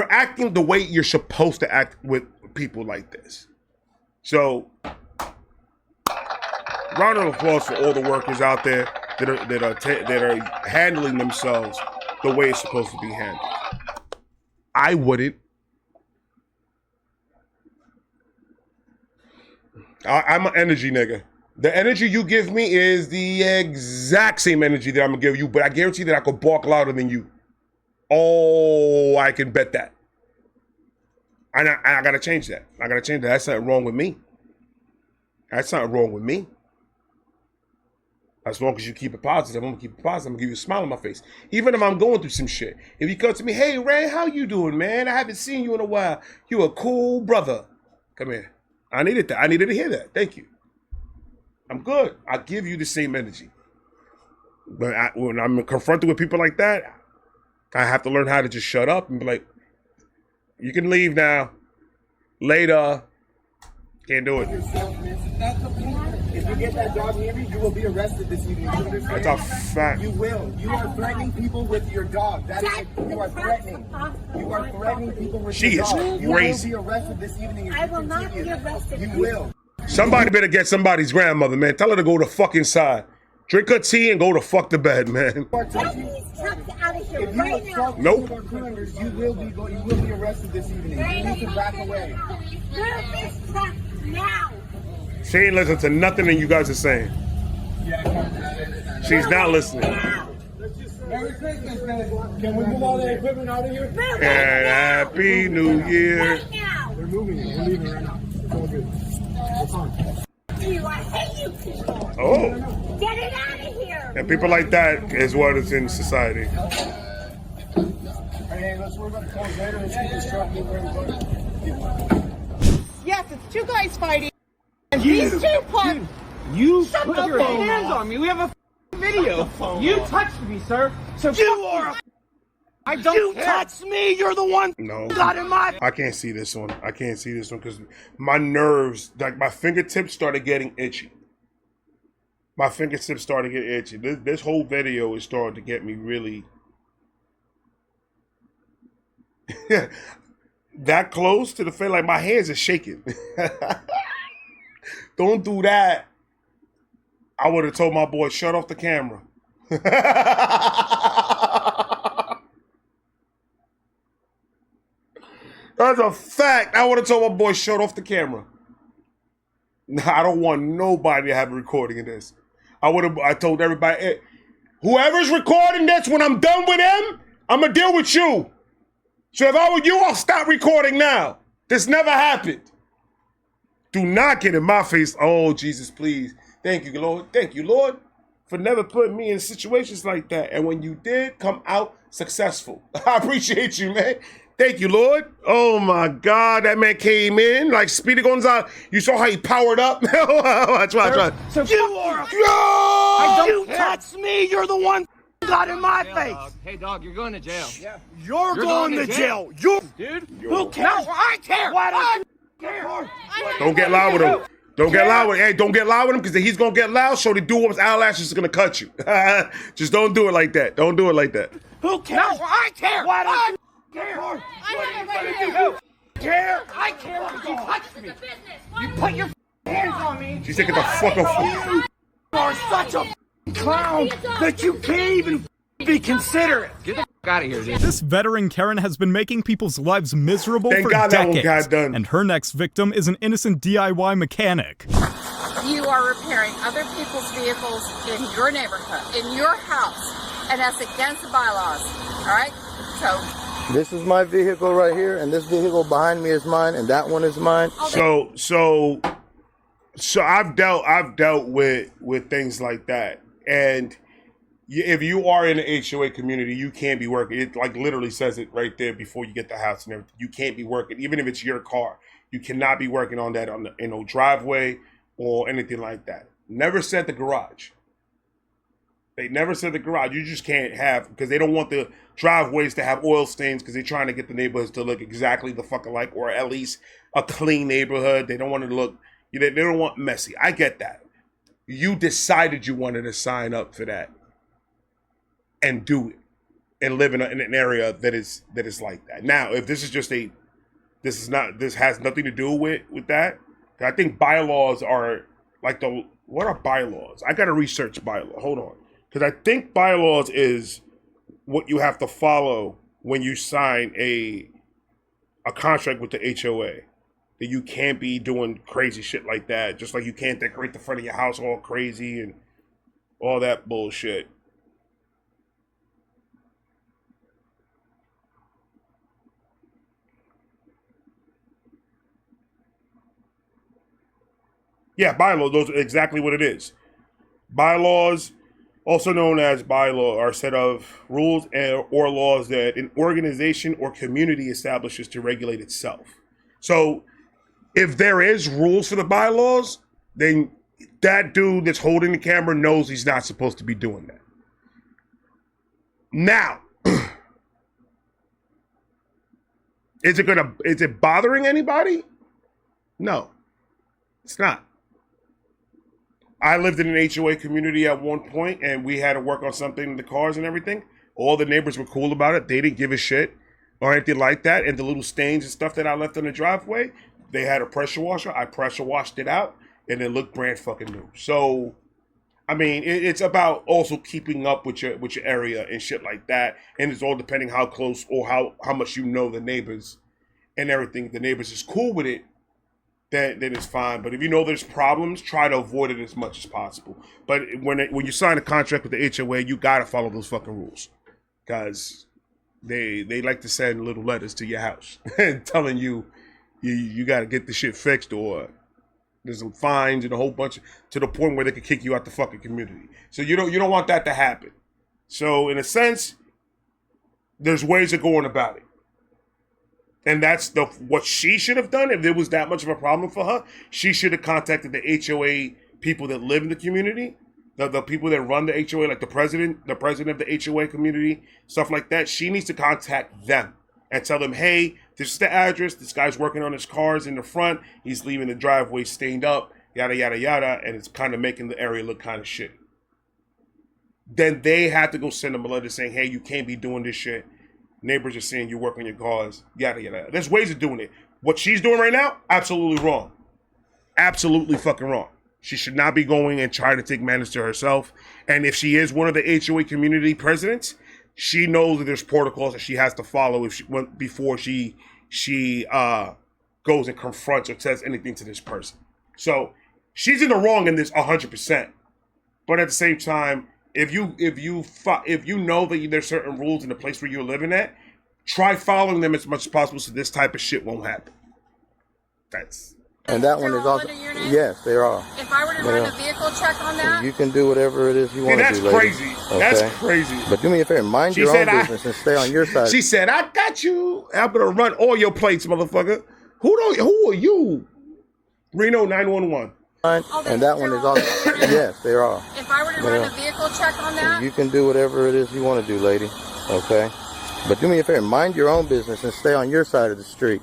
acting the way you're supposed to act with people like this. So, round of applause for all the workers out there that are handling themselves the way it's supposed to be handled. I wouldn't. I'm an energy nigga. The energy you give me is the exact same energy that I'm gonna give you, but I guarantee that I could bark louder than you. Oh, I can bet that. I gotta change that. I gotta change that. That's not wrong with me. That's not wrong with me. As long as you keep it positive, I'm gonna keep it positive. I'm gonna give you a smile on my face. Even if I'm going through some shit. If you come to me, "Hey Ray, how you doing, man? I haven't seen you in a while. You a cool brother. Come here." I needed that. I needed to hear that. Thank you. I'm good. I give you the same energy. But when I'm confronted with people like that, I have to learn how to just shut up and be like, "You can leave now. Later." Can't do it. If you get that dog near me, you will be arrested this evening. That's a fact. You will. You are threatening people with your dog. You are threatening. You are threatening people with your dog. She is crazy. You will be arrested this evening. I will not be arrested. You will. Somebody better get somebody's grandmother, man. Tell her to go to fucking side. Drink her tea and go to fuck to bed, man. Get these trucks out of here right now. Nope. You will be arrested this evening. You need to back away. Move this truck now. She ain't listening to nothing that you guys are saying. She's not listening. Merry Christmas, man. Can we move all that equipment out of here? And Happy New Year. Right now. We're moving it. We're leaving right now. It's all good. It's on. I hate you people. Oh. Get it out of here. And people like that is what is in society. Hey, let's worry about the calls later. Let's keep this truck moving. Yes, it's two guys fighting. And these two put Put your hands on me. We have a video. You touched me, sir. So you are. I don't care. Touched me. You're the one. No. Got in my. I can't see this one. I can't see this one because my nerves, like my fingertips started getting itchy. My fingertips started getting itchy. This whole video is starting to get me really that close to the face. Like my hands are shaking. Don't do that. I would have told my boy, shut off the camera. That's a fact. I would have told my boy, shut off the camera. I don't want nobody to have a recording of this. I told everybody, hey, whoever's recording this, when I'm done with them, I'm going to deal with you. So if I were you, I'll stop recording now. This never happened. Do not get in my face. Oh, Jesus, please. Thank you, Lord. Thank you, Lord, for never putting me in situations like that. And when you did, come out successful. I appreciate you, man. Thank you, Lord. Oh, my God. That man came in like Speedy Gonzalez. You saw how he powered up? That's right. So you are a... I don't touch me. You're the one got in my face. Dog. Hey, dog, you're going to jail. Yeah. You're going to jail. You, dude. Who cares? No, I care. Why don't you care? Don't get loud with him. Don't get loud with him. Hey, don't get loud with him because he's going to get loud. So the dude with his eyelashes is going to cut you. Just don't do it like that. Don't do it like that. Who cares? No, I care. Why don't you care? What are you going to do? Care? I care because you touched me. You put your hands on me. She's taking the fuck off. You are such a clown that you can't even be considerate. Get the fuck out of here, dude. This veteran Karen has been making people's lives miserable for God that one decades, got done. and her next victim is an innocent DIY mechanic. You are repairing other people's vehicles in your neighborhood, in your house, and that's against the bylaws, all right? So this is my vehicle right here, and this vehicle behind me is mine, and that one is mine. So I've dealt with things like that, and if you are in the HOA community, you can't be working. It like literally says it right there before you get the house and everything. You can't be working, even if it's your car. You cannot be working on that in no driveway or anything like that. Never said the garage. They never said the garage. You just can't have, because they don't want the driveways to have oil stains because they're trying to get the neighborhoods to look exactly the fuck alike, or at least a clean neighborhood. They don't want it to look, they don't want messy. I get that. You decided you wanted to sign up for that and do it and live in an area that is like that. Now, if this is just this has nothing to do with that. I think bylaws are like what are bylaws? I got to research bylaws. Hold on. Because I think bylaws is what you have to follow when you sign a contract with the HOA. That you can't be doing crazy shit like that. Just like you can't decorate the front of your house all crazy and all that bullshit. Yeah, bylaws, those are exactly what it is. Bylaws, also known as bylaw, are a set of rules or laws that an organization or community establishes to regulate itself. So if there is rules for the bylaws, then that dude that's holding the camera knows he's not supposed to be doing that. Now, is it bothering anybody? No, it's not. I lived in an HOA community at one point, and we had to work on something in the cars and everything. All the neighbors were cool about it. They didn't give a shit or anything like that. And the little stains and stuff that I left on the driveway, they had a pressure washer. I pressure washed it out, and it looked brand fucking new. So, I mean, it's about also keeping up with your area and shit like that. And it's all depending how close or how much you know the neighbors and everything. If the neighbors is cool with it, then it's fine. But if you know there's problems, try to avoid it as much as possible. But when you sign a contract with the HOA, you gotta follow those fucking rules, because they like to send little letters to your house telling you gotta get the shit fixed, or there's some fines and a whole bunch to the point where they could kick you out the fucking community. So you don't want that to happen. So in a sense, there's ways of going about it. And that's what she should have done. If there was that much of a problem for her, she should have contacted the HOA people that live in the community, the people that run the HOA, like the president of the HOA community, stuff like that. She needs to contact them and tell them, hey, this is the address. This guy's working on his cars in the front. He's leaving the driveway stained up, yada, yada, yada, and it's kind of making the area look kind of shitty. Then they have to go send them a letter saying, hey, you can't be doing this shit. Neighbors are saying you work on your cars, yada, yada. There's ways of doing it. What she's doing right now, absolutely wrong. Absolutely fucking wrong. She should not be going and trying to take matters to herself. And if she is one of the HOA community presidents, she knows that there's protocols that she has to follow before she goes and confronts or says anything to this person. So she's in the wrong in this 100%. But at the same time, if you know that there's certain rules in the place where you're living at, try following them as much as possible so this type of shit won't happen. And that one is also, yes, they are. If I were to run a vehicle check on that? You can do whatever it is you want to do, lady. That's crazy. Okay? That's crazy. But do me a favor, mind your own business and stay on your side. She said, I got you. I'm going to run all your plates, motherfucker. Who are you? Reno 911. And that one is also, yes, they are. If I were to run a vehicle check on that? You can do whatever it is you want to do, lady. Okay? But do me a favor, mind your own business and stay on your side of the street.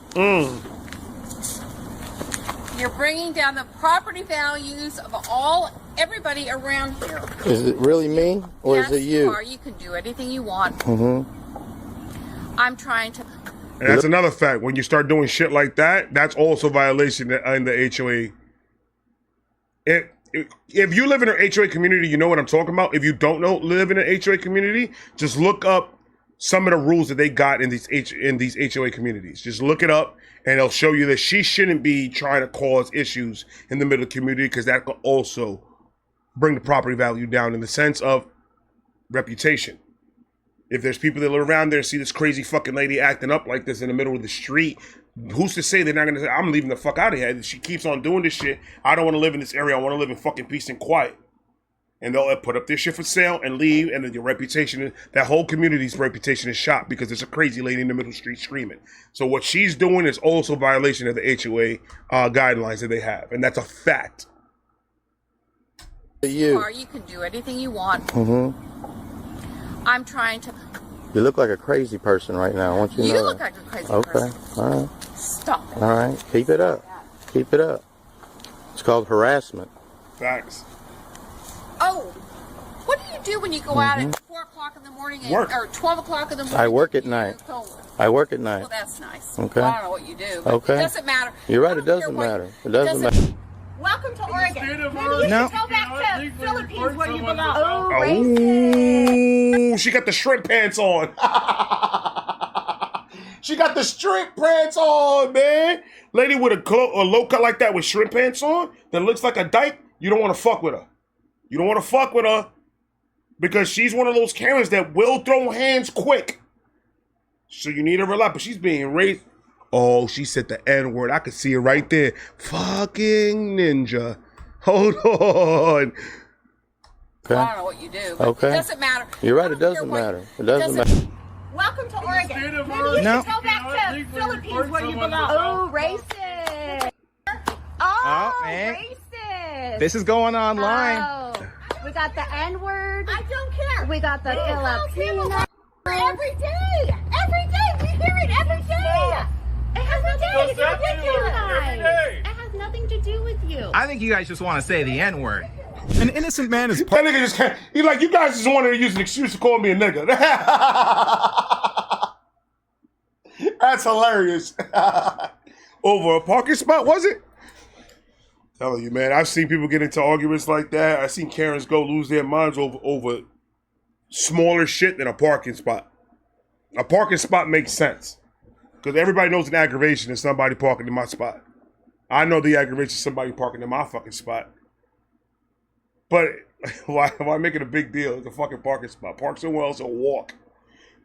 You're bringing down the property values of everybody around here. Is it really me, or yes, is it you? You can do anything you want. I'm trying to... And that's another fact. When you start doing shit like that, that's also violation in the HOA. If you live in an HOA community, you know what I'm talking about. If you don't live in an HOA community, just look up some of the rules that they got in these HOA communities. Just look it up, and it'll show you that she shouldn't be trying to cause issues in the middle of the community, because that could also bring the property value down in the sense of reputation. If there's people that live around there and see this crazy fucking lady acting up like this in the middle of the street, who's to say they're not going to say, I'm leaving the fuck out of here. She keeps on doing this shit. I don't want to live in this area. I want to live in fucking peace and quiet. And they'll put up their shit for sale and leave, and then your reputation, that whole community's reputation is shot because there's a crazy lady in the middle of the street screaming. So what she's doing is also a violation of the HOA guidelines that they have, and that's a fact. You can do anything you want. I'm trying to... You look like a crazy person right now. I want you to know. You look like a crazy person. Okay, all right. Stop it. All right, keep it up. Keep it up. It's called harassment. Facts. Oh, what do you do when you go out at 4 o'clock in the morning or 12 o'clock in the morning? I work at night. I work at night. Well, that's nice. Okay. Well, I don't know what you do. But okay. It doesn't matter. You're right. It doesn't matter. It doesn't matter. Welcome to Oregon. Maybe you No. should go back to Philippines where you belong. Oh, Oh, she got the shrimp pants on. She got the shrimp pants on, man. Lady with a low cut like that with shrimp pants on that looks like a dyke, you don't want to fuck with her. You don't want to fuck with her because she's one of those Karens that will throw hands quick. So you need to relax. But she's being raised. Oh, she said the N-word. I could see it right there. Fucking ninja. Hold on. Okay. Well, I don't know what you do. But okay. It doesn't matter. You're right. It doesn't matter. It doesn't matter. Welcome to Oregon. Maybe you should go back to Philippines where you belong. Oh, racist. Oh, man. racist. This is going online. Oh, we got the N-word. I don't care. We got the Filipino. Every day. Every day. We hear it every day. It has nothing to do with you guys. It has nothing to do with you. I think you guys just want to say the N-word. An innocent man is... That nigga just can't... He's like, you guys just wanted to use an excuse to call me a nigga. That's hilarious. Over a parking spot, was it? Telling you, man, I've seen people get into arguments like that. I've seen Karens lose their minds over smaller shit than a parking spot. A parking spot makes sense. Because everybody knows an aggravation is somebody parking in my spot. I know the aggravation is somebody parking in my fucking spot. But why make it a big deal? It's a fucking parking spot. Park somewhere else or walk.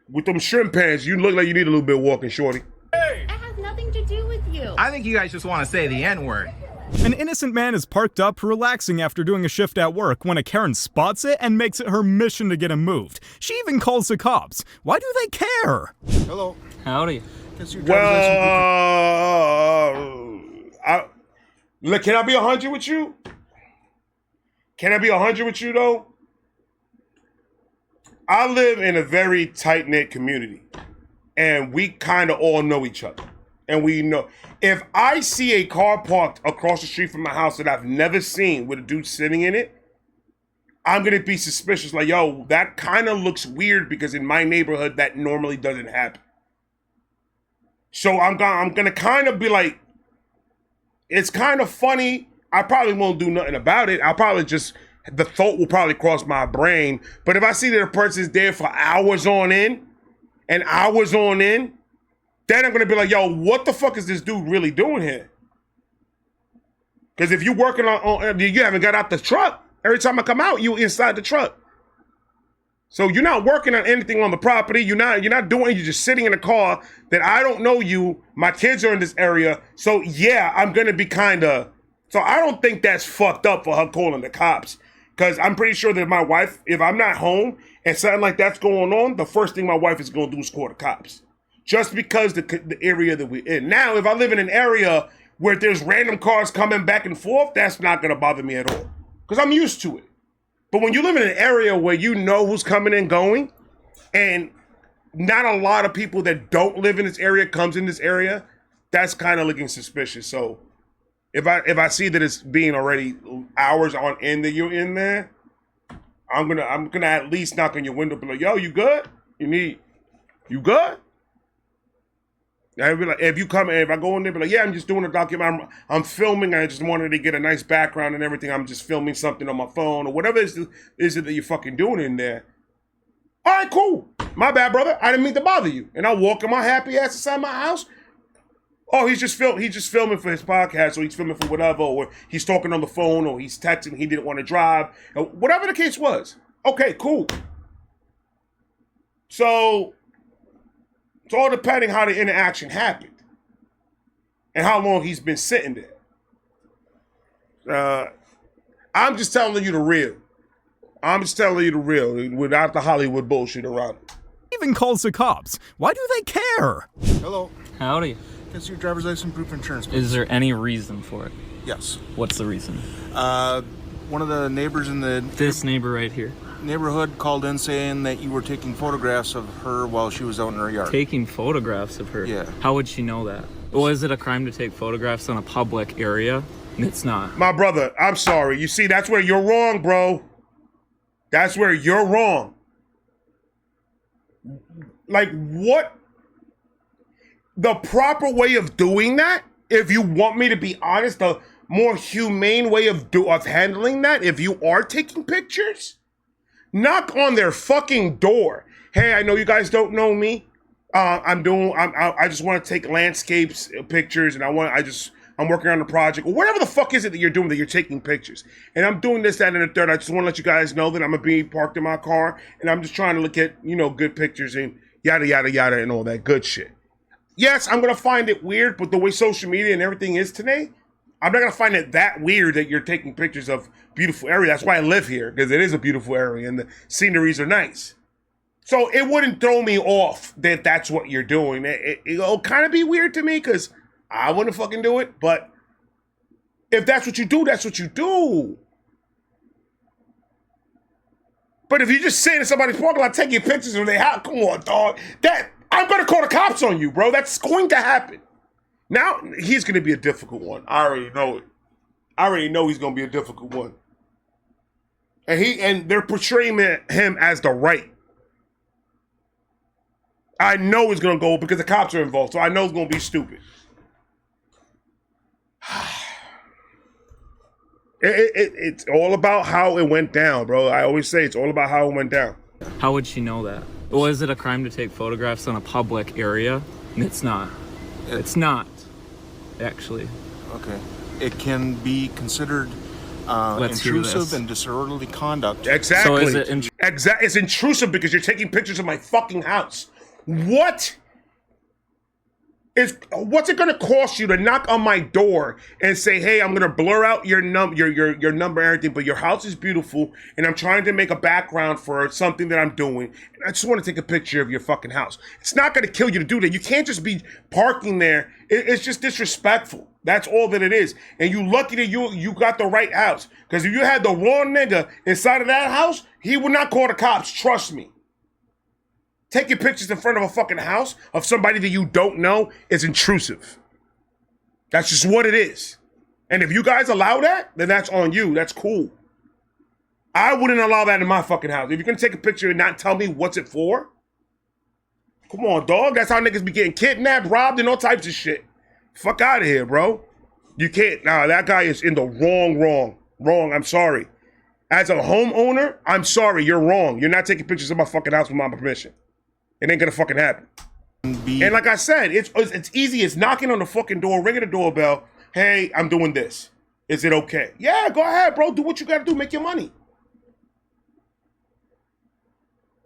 With them shrimp pants, you look like you need a little bit of walking, shorty. It has nothing to do with you. I think you guys just want to say the N-word. An innocent man is parked up, relaxing after doing a shift at work when a Karen spots it and makes it her mission to get him moved. She even calls the cops. Why do they care? Hello. Howdy. Look, can I be 100 with you? Can I be 100 with you, though? I live in a very tight-knit community, and we kind of all know each other. And we know, if I see a car parked across the street from my house that I've never seen with a dude sitting in it, I'm going to be suspicious. Like, yo, that kind of looks weird because in my neighborhood, that normally doesn't happen. So I'm going to kind of be like, it's kind of funny. I probably won't do nothing about it. I'll probably just, the thought will probably cross my brain. But if I see that a person's there for hours on end, then I'm going to be like, yo, what the fuck is this dude really doing here? Because if you're working on, you haven't got out the truck. Every time I come out, you inside the truck. So you're not working on anything on the property. You're not doing. You're just sitting in a car that I don't know you. My kids are in this area. So yeah, I'm gonna be kind of. So I don't think that's fucked up for her calling the cops. Because I'm pretty sure that my wife, if I'm not home and something like that's going on, the first thing my wife is going to do is call the cops. Just because the area that we're in. Now, if I live in an area where there's random cars coming back and forth, that's not going to bother me at all. Because I'm used to it. But when you live in an area where you know who's coming and going, and not a lot of people that don't live in this area comes in this area, that's kind of looking suspicious. So if I see that it's being already hours on end that you're in there, I'm gonna at least knock on your window, be like, yo, you good? You good? I'd be like, if I go in there, be like, yeah, I'm just doing a document. I'm filming. I just wanted to get a nice background and everything. I'm just filming something on my phone or whatever is it that you're fucking doing in there. All right, cool. My bad, brother. I didn't mean to bother you. And I'll walk in my happy ass inside my house. Oh, he's just filming for his podcast, or he's filming for whatever, or he's talking on the phone, or he's texting. He didn't want to drive, whatever the case was. Okay, cool. So it's all depending how the interaction happened and how long he's been sitting there. I'm just telling you the real. Without the Hollywood bullshit around it. Even calls the cops. Why do they care? Hello. Howdy. Can I see your driver's license, proof of insurance, please? Is there any reason for it? Yes. What's the reason? One of the neighbors in this neighbor right here neighborhood called in saying that you were taking photographs of her while she was out in her yard. Taking photographs of her? Yeah. How would she know that? Well, is it a crime to take photographs in a public area? It's not. My brother, I'm sorry. You see, that's where you're wrong, bro. That's where you're wrong. Like, what? The proper way of doing that, if you want me to be honest, the more humane way of handling that, if you are taking pictures, knock on their fucking door. Hey, I know you guys don't know me. I just want to take landscapes pictures, and I'm working on a project, or whatever the fuck is it that you're doing that you're taking pictures. And I'm doing this, that, and the third. I just want to let you guys know that I'm gonna be parked in my car, and I'm just trying to look at, good pictures and yada, yada, yada, and all that good shit. Yes, I'm gonna find it weird, but the way social media and everything is today, I'm not gonna find it that weird that you're taking pictures of beautiful area. That's why I live here, because it is a beautiful area and the sceneries are nice. So it wouldn't throw me off that that's what you're doing. It'll kind of be weird to me because I wouldn't fucking do it. But if that's what you do, that's what you do. But if you just sit in somebody's parking lot taking pictures of their house, come on, dog. I'm going to call the cops on you, bro. That's going to happen. Now, he's going to be a difficult one. I already know it. I already know he's going to be a difficult one. And they're portraying him as the right. I know it's going to go because the cops are involved, so I know it's going to be stupid. It's all about how it went down, bro. I always say it's all about how it went down. How would she know that? Well, is it a crime to take photographs in a public area? It's not. It's not, actually. Okay. It can be considered intrusive and disorderly conduct. Exactly. So is it it's intrusive because you're taking pictures of my fucking house. What's it going to cost you to knock on my door and say, hey, I'm going to blur out your number and everything, but your house is beautiful, and I'm trying to make a background for something that I'm doing, and I just want to take a picture of your fucking house. It's not going to kill you to do that. You can't just be parking there. It's just disrespectful. That's all that it is. And you lucky that you got the right house. Because if you had the wrong nigga inside of that house, he would not call the cops. Trust me. Taking pictures in front of a fucking house of somebody that you don't know is intrusive. That's just what it is. And if you guys allow that, then that's on you. That's cool. I wouldn't allow that in my fucking house. If you're going to take a picture and not tell me what's it for, come on, dog. That's how niggas be getting kidnapped, robbed, and all types of shit. Fuck out of here, bro. You can't. Nah, that guy is in the wrong. I'm sorry. As a homeowner, I'm sorry. You're wrong. You're not taking pictures of my fucking house with my permission. It ain't gonna fucking happen. And like I said, it's easy. It's knocking on the fucking door, ringing the doorbell. Hey, I'm doing this. Is it okay? Yeah, go ahead, bro. Do what you gotta do. Make your money.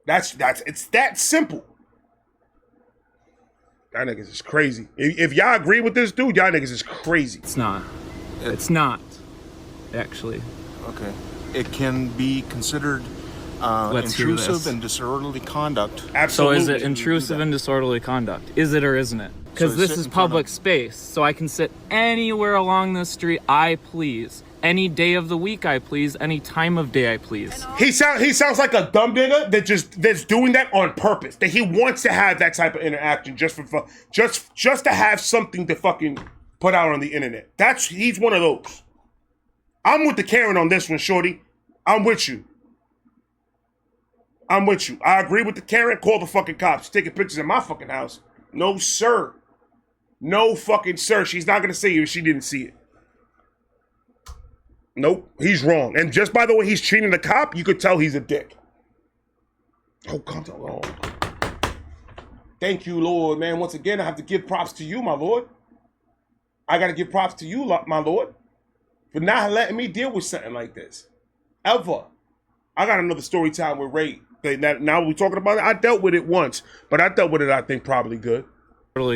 It's that simple. Y'all niggas is crazy. If y'all agree with this dude, y'all niggas is crazy. It's not. It's not, actually. Okay. It can be considered intrusive and disorderly conduct. Absolutely. So is it intrusive and disorderly conduct? Is it or isn't it? Because this is public space, so I can sit anywhere along the street I please. Any day of the week I please, any time of day I please. He sounds like a dumb nigga that's doing that on purpose. That he wants to have that type of interaction just to have something to fucking put out on the internet. He's one of those. I'm with the Karen on this one, shorty. I'm with you. I agree with the Karen. Call the fucking cops. Taking pictures in my fucking house. No, sir. No fucking sir. She's not gonna say it if she didn't see it. Nope, he's wrong. And just by the way he's treating the cop, you could tell he's a dick. Oh, come on. Thank you, Lord, man. Once again, I have to give props to you, my Lord. I got to give props to you, my Lord, for not letting me deal with something like this. Ever. I got another story time with Ray. Now we're talking about it. I dealt with it once, but I dealt with it, I think, probably good.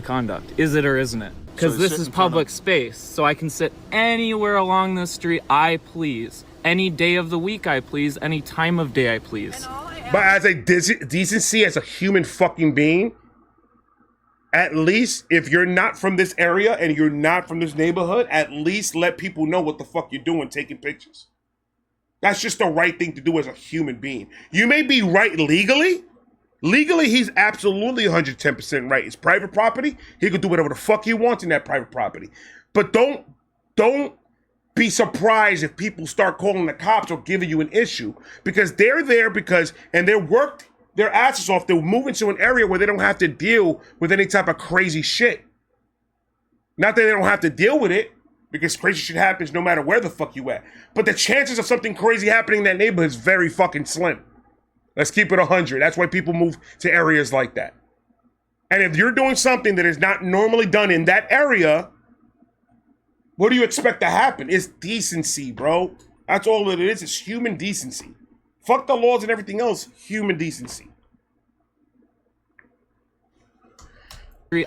Conduct. Is it or isn't it? Because this is public space, so I can sit anywhere along the street I please. Any day of the week I please, any time of day I please. But as a decency, as a human fucking being, at least if you're not from this area and you're not from this neighborhood, at least let people know what the fuck you're doing, taking pictures. That's just the right thing to do as a human being. You may be right legally. Legally, he's absolutely 110% right. It's private property. He can do whatever the fuck he wants in that private property. But don't be surprised if people start calling the cops or giving you an issue, because they're there and they worked their asses off. They're moving to an area where they don't have to deal with any type of crazy shit. Not that they don't have to deal with it, because crazy shit happens no matter where the fuck you at. But the chances of something crazy happening in that neighborhood is very fucking slim. Let's keep it 100. That's why people move to areas like that. And if you're doing something that is not normally done in that area, what do you expect to happen? It's decency, bro. That's all it is. It's human decency. Fuck the laws and everything else. Human decency.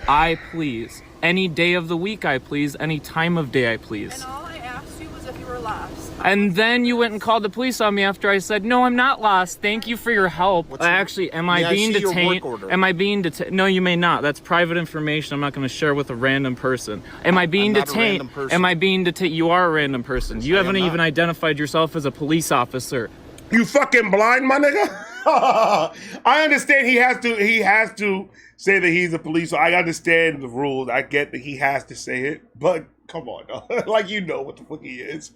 I please. Any day of the week I please, any time of day I please. And all I asked you was if you were lost. And then you went and called the police on me after I said, no, I'm not lost. Thank you for your help. Actually, am I being detained? Am I being detained? No, you may not. That's private information I'm not going to share with a random person. Am I being detained? Am I being detained? You are a random person. You haven't even identified yourself as a police officer. You fucking blind, my nigga? I understand he has to say that he's a police. I understand the rules. I get that he has to say it. But come on, like, you know what the fuck he is.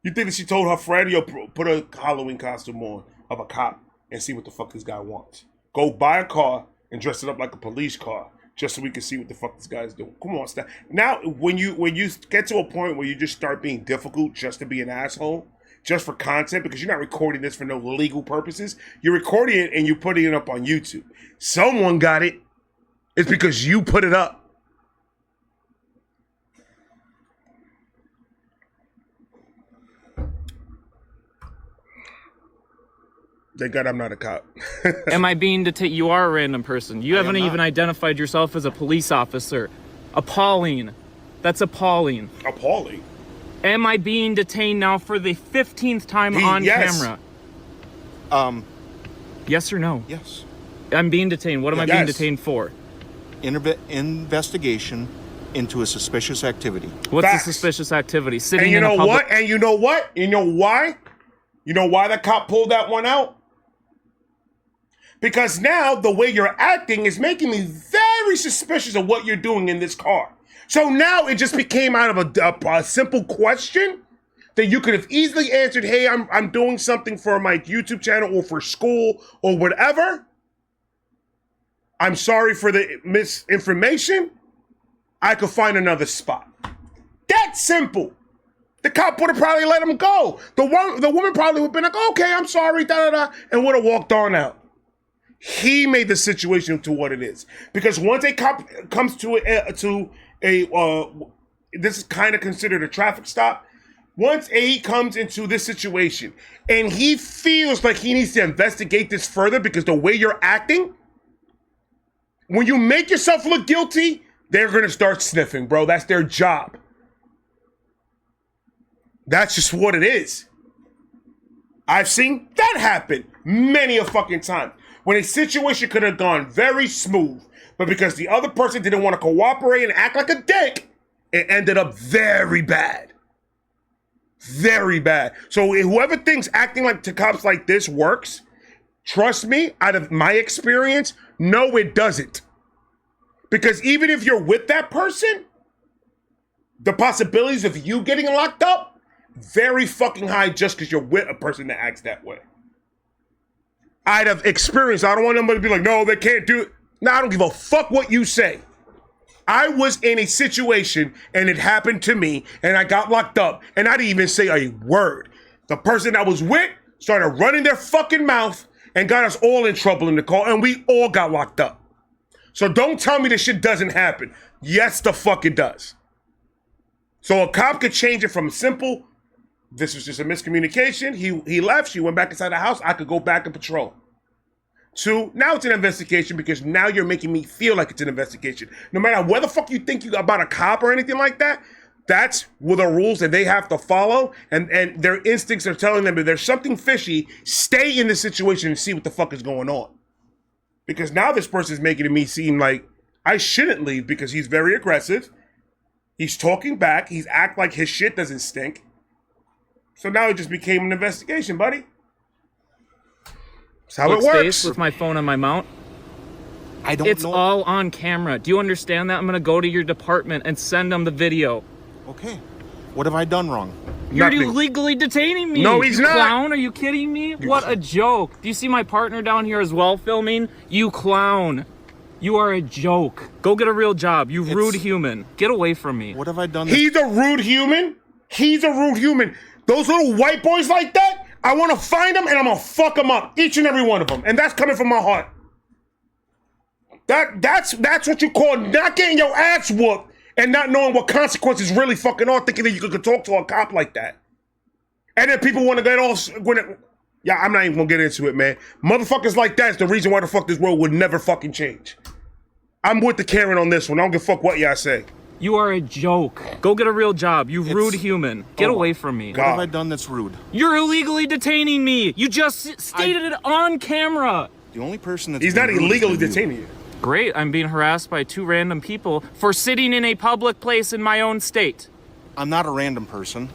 You think that she told her friend, yo, put a Halloween costume on of a cop and see what the fuck this guy wants. Go buy a car and dress it up like a police car just so we can see what the fuck this guy's doing. Come on, stop. Now, when you get to a point where you just start being difficult just to be an asshole, just for content, because you're not recording this for no legal purposes. You're recording it and you're putting it up on YouTube. Someone got it. It's because you put it up. Thank God I'm not a cop. Am I being detained? You are a random person. You haven't even identified yourself as a police officer. Appalling. That's appalling. Appalling? Am I being detained now for the 15th time on camera? Yes or no? Yes. I'm being detained. What am I being detained for? Investigation into a suspicious activity. What's a suspicious activity? Sitting and you in know a public... what? And you know what? You know why? You know why the cop pulled that one out? Because now the way you're acting is making me very suspicious of what you're doing in this car. So now it just became out of a simple question that you could have easily answered, hey, I'm doing something for my YouTube channel or for school or whatever. I'm sorry for the misinformation. I could find another spot. That's simple. The cop would have probably let him go. The woman probably would have been like, okay, I'm sorry, and would have walked on out. He made the situation to what it is. Because once a cop comes to a this is kind of considered a traffic stop. Once A comes into this situation and he feels like he needs to investigate this further because the way you're acting, when you make yourself look guilty, they're going to start sniffing, bro. That's their job. That's just what it is. I've seen that happen many a fucking time. When a situation could have gone very smooth, but because the other person didn't want to cooperate and act like a dick, it ended up very bad. Very bad. So whoever thinks acting like to cops like this works, trust me, out of my experience, no, it doesn't. Because even if you're with that person, the possibilities of you getting locked up, very fucking high just because you're with a person that acts that way. Out of experience, I don't want nobody to be like, no, they can't do it. No, I don't give a fuck what you say. I was in a situation and it happened to me and I got locked up and I didn't even say a word. The person I was with started running their fucking mouth and got us all in trouble in the car and we all got locked up. So don't tell me this shit doesn't happen. Yes, the fuck it does. So a cop could change it from simple, this was just a miscommunication, he left, she went back inside the house, I could go back and patrol. 2, now it's an investigation because now you're making me feel like it's an investigation. No matter what the fuck you think you about a cop or anything like that, that's what the rules that they have to follow, and their instincts are telling them if there's something fishy, stay in the situation and see what the fuck is going on. Because now this person's making me seem like I shouldn't leave because he's very aggressive. He's talking back. He's act like his shit doesn't stink. So now it just became an investigation, buddy. That's how it works. With my phone on my mount. I don't know. It's all on camera. Do you understand that? I'm going to go to your department and send them the video. Okay. What have I done wrong? You're illegally detaining me. No, he's not. Clown, are you kidding me? What a joke. Do you see my partner down here as well filming? You clown. You are a joke. Go get a real job. You rude human. Get away from me. What have I done? He's a rude human. He's a rude human. Those little white boys like that, I want to find them and I'm going to fuck them up. Each and every one of them. And that's coming from my heart. That's what you call not getting your ass whooped and not knowing what consequences really fucking are, thinking that you could talk to a cop like that. And then people want to get all... Yeah, I'm not even going to get into it, man. Motherfuckers like that is the reason why the fuck this world would never fucking change. I'm with the Karen on this one. I don't give a fuck what y'all say. You are a joke. Go get a real job. You rude human. Get away from me. What have I done that's rude? You're illegally detaining me. You just stated it on camera. The only person that's... He's not illegally detaining you. Great. I'm being harassed by 2 random people for sitting in a public place in my own state. I'm not a random person.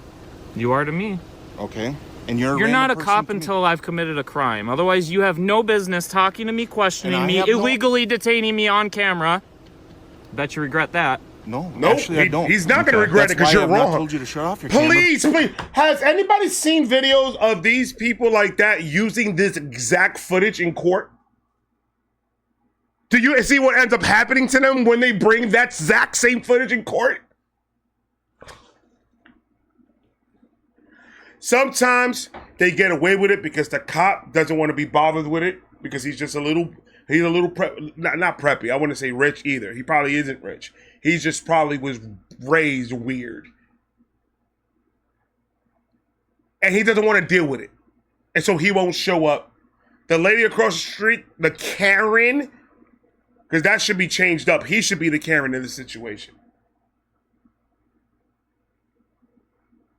You are to me. Okay. And you're not a cop until I've committed a crime. Otherwise, you have no business talking to me, questioning me, illegally detaining me on camera. Bet you regret that. No, actually, I don't. He's not going to regret it because you're wrong. I told you to shut off your please. Has anybody seen videos of these people like that using this exact footage in court? Do you see what ends up happening to them when they bring that exact same footage in court? Sometimes they get away with it because the cop doesn't want to be bothered with it because he's just not preppy. I wouldn't say rich either. He probably isn't rich. He just probably was raised weird. And he doesn't want to deal with it. And so he won't show up. The lady across the street, the Karen, because that should be changed up. He should be the Karen in this situation.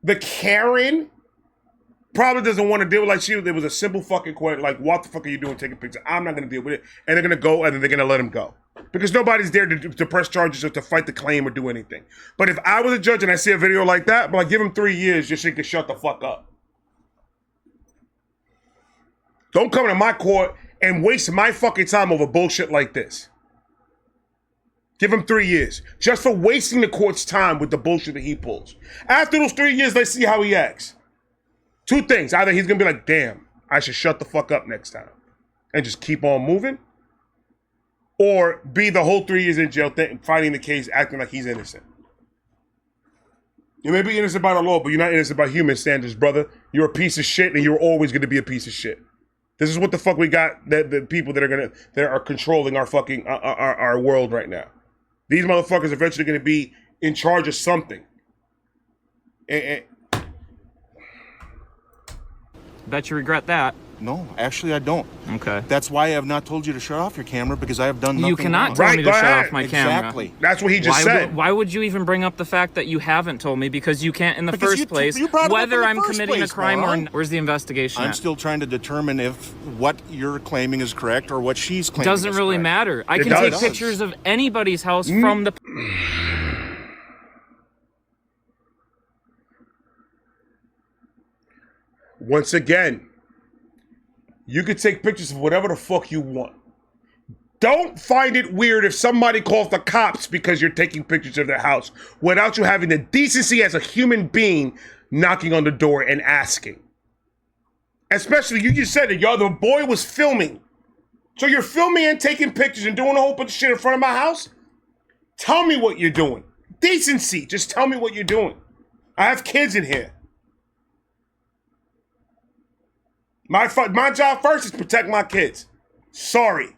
The Karen probably doesn't want to deal with there was a simple fucking question, like, what the fuck are you doing taking pictures? I'm not going to deal with it. And they're going to go, and then they're going to let him go. Because nobody's there to press charges or to fight the claim or do anything. But if I was a judge and I see a video like that, I'm like, give him 3 years, your shit can shut the fuck up. Don't come to my court and waste my fucking time over bullshit like this. Give him 3 years. Just for wasting the court's time with the bullshit that he pulls. After those 3 years, let's see how he acts. 2 things. Either he's going to be like, damn, I should shut the fuck up next time. And just keep on moving. Or be the whole 3 years in jail fighting the case, acting like he's innocent. You may be innocent by the law, but you're not innocent by human standards, brother. You're a piece of shit, and you're always going to be a piece of shit. This is what the fuck we got, the people that are controlling our fucking, our world right now. These motherfuckers are eventually going to be in charge of something. And Bet you regret that. No, actually I don't. Okay. That's why I have not told you to shut off your camera, because I have done nothing You cannot wrong. tell me to shut off my camera. Exactly. That's what he just said. Why would you even bring up the fact that you haven't told me? Because you can't in the Because first place. you brought it up Whether in the I'm first committing place, a crime moron. or where's the investigation I'm at? still trying to determine if what you're claiming is correct or what she's claiming Doesn't is really correct. matter. I It can take does. pictures of anybody's house from the... Once again, you can take pictures of whatever the fuck you want. Don't find it weird if somebody calls the cops because you're taking pictures of their house without you having the decency as a human being knocking on the door and asking. Especially, you just said that, the boy was filming. So you're filming and taking pictures and doing a whole bunch of shit in front of my house? Tell me what you're doing. Decency, just tell me what you're doing. I have kids in here. My job first is protect my kids. Sorry.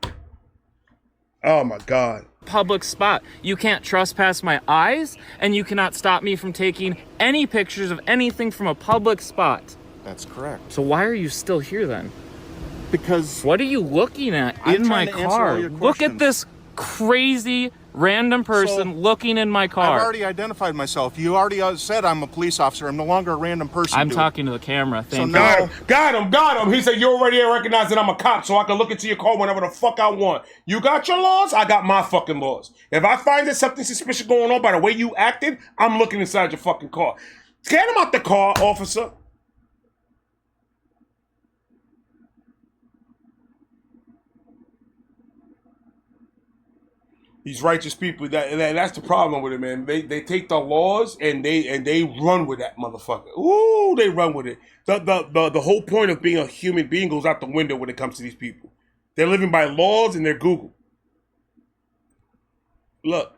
Oh my God. Public spot. You can't trespass my eyes, and you cannot stop me from taking any pictures of anything from a public spot. That's correct. So why are you still here then? Because... What are you looking at in my trying to answer all car? your Look at questions. this crazy random person looking in my car. I've already identified myself. You already said I'm a police officer. I'm no longer a random person. I'm dude. talking to the camera. Thank you. Got him. He said, you already recognize that I'm a cop, so I can look into your car whenever the fuck I want. You got your laws, I got my fucking laws. If I find there's something suspicious going on by the way you acted, I'm looking inside your fucking car. Get him out the car, officer. These righteous people, that's the problem with it, man. They take the laws and they run with that motherfucker. Ooh, they run with it. The whole point of being a human being goes out the window when it comes to these people. They're living by laws and they're Google. Look.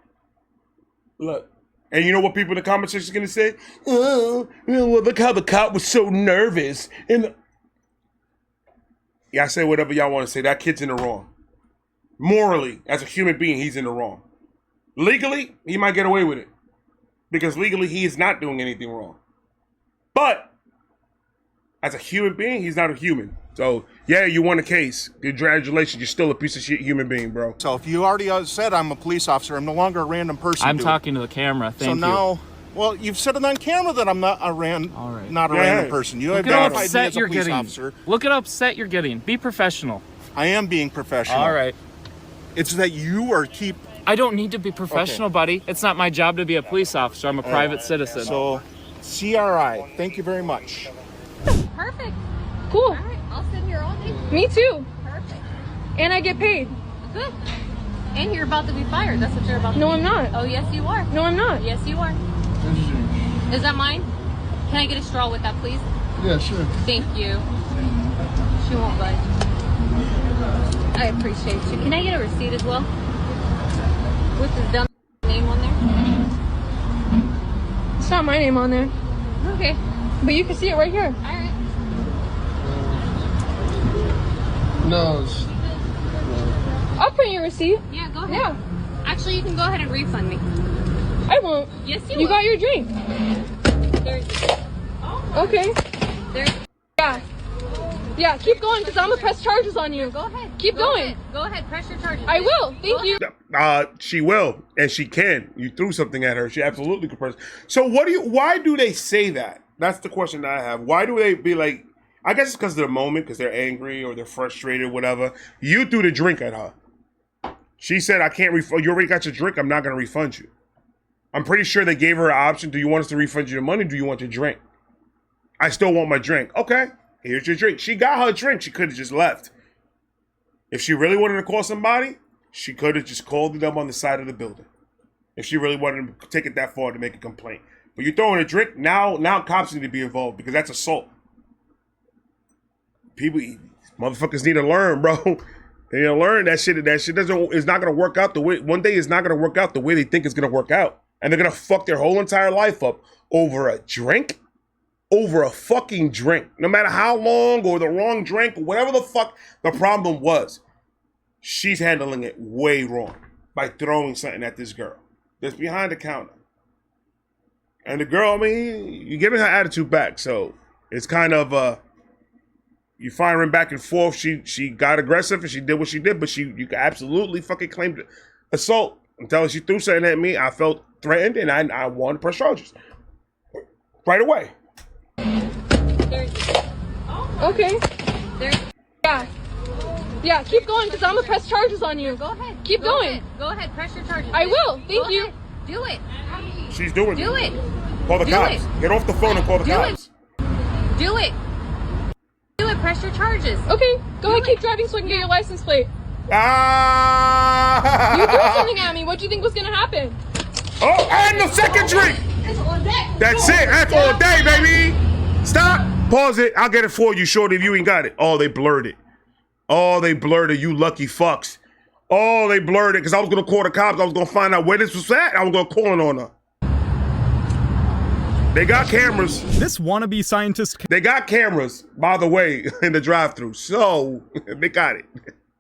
And you know what people in the comment section are gonna say? Oh, well, look how the cop was so nervous. Yeah, I say whatever y'all want to say. That kid's in the wrong. Morally, as a human being, he's in the wrong. Legally, he might get away with it. Because legally, he is not doing anything wrong. But, as a human being, he's not a human. So, yeah, you won a case. Congratulations, you're still a piece of shit human being, bro. So if you already said I'm a police officer, I'm no longer a random person. I'm talking to the camera. Thank you. So now, well, you've said it on camera that I'm not a random person. You Look at how identified me upset as a you're police getting. officer. Look at how upset you're getting. Be professional. I am being professional. All right. It's that you are I don't need to be professional, buddy. It's not my job to be a police officer. I'm a private citizen. So, CRI, thank you very much. Perfect. Cool. All right, I'll sit here all day. Me too. Perfect. And I get paid. Good. And you're about to be fired. That's what you're about to No, be. I'm not. Oh, yes, you are. No, I'm not. Yes, you are. Is that mine? Can I get a straw with that, please? Yeah, sure. Thank you. She won't budge. I appreciate you. Can I get a receipt as well? With the dumb name on there? It's not my name on there. Okay. But you can see it right here. All right. No, it's... I'll print your receipt. Yeah, go ahead. Yeah. Actually, you can go ahead and refund me. I won't. Yes, you You will. got your drink. There's... Okay. There's... Yeah. Yeah, keep going because I'm going to press charges on you. Go ahead. Keep Go going. ahead. Go ahead. Press your charges. I will. Thank you. She will, and she can. You threw something at her. She absolutely could press. So why do they say that? That's the question that I have. Why do they be like, I guess it's because of the moment, because they're angry or they're frustrated, whatever. You threw the drink at her. She said, I can't refund. You already got your drink. I'm not going to refund you. I'm pretty sure they gave her an option. Do you want us to refund you the money? Do you want your drink? I still want my drink. Okay, here's your drink. She got her drink. She could have just left. If she really wanted to call somebody, she could have just called them on the side of the building. If she really wanted to take it that far to make a complaint. But you're throwing a drink, now cops need to be involved because that's assault. Motherfuckers need to learn, bro. They need to learn that shit is not gonna work out the way, one day it's not gonna work out the way they think it's gonna work out. And they're gonna fuck their whole entire life up over a drink? Over a fucking drink. No matter how long or the wrong drink, or whatever the fuck the problem was. She's handling it way wrong by throwing something at this girl that's behind the counter. And the girl, I mean, you're giving her attitude back, so it's kind of You firing back and forth. She got aggressive and she did what she did, but you absolutely fucking claimed assault. Until she threw something at me, I felt threatened and I wanted to press charges. Right away. Okay. Yeah. Yeah, keep going because I'm gonna press charges on you. Go ahead. Keep going. Go ahead, press your charges. I will. Thank you. Ahead. Do it. She's doing Do it. Call the cops. Get off the phone and call the cops. Do it. Do it. Press your charges. Okay, go ahead, keep driving so I can get your license plate. Ah! You threw something at me. What do you think was gonna happen? Oh, and the second drink. That's it. That's all day, baby. Stop. Pause it. I'll get it for you, shorty, if you ain't got it. Oh, they blurred it. Oh, they blurred it, you lucky fucks. Oh, they blurred it, because I was going to call the cops. I was going to find out where this was at. I was going to call it on her. They got cameras. This wannabe scientist... They got cameras, by the way, in the drive-thru. So, they got it.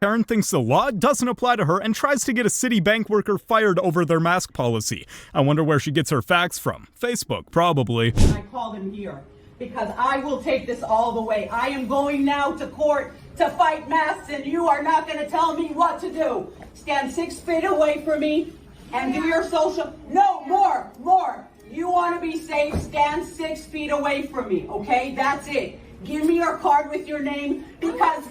Karen thinks the law doesn't apply to her and tries to get a city bank worker fired over their mask policy. I wonder where she gets her facts from. Facebook, probably. I called him here because I will take this all the way. I am going now to court to fight masks, and you are not going to tell me what to do. Stand 6 feet away from me and do your social... No, more. You want to be safe, stand 6 feet away from me, okay? That's it. Give me your card with your name because...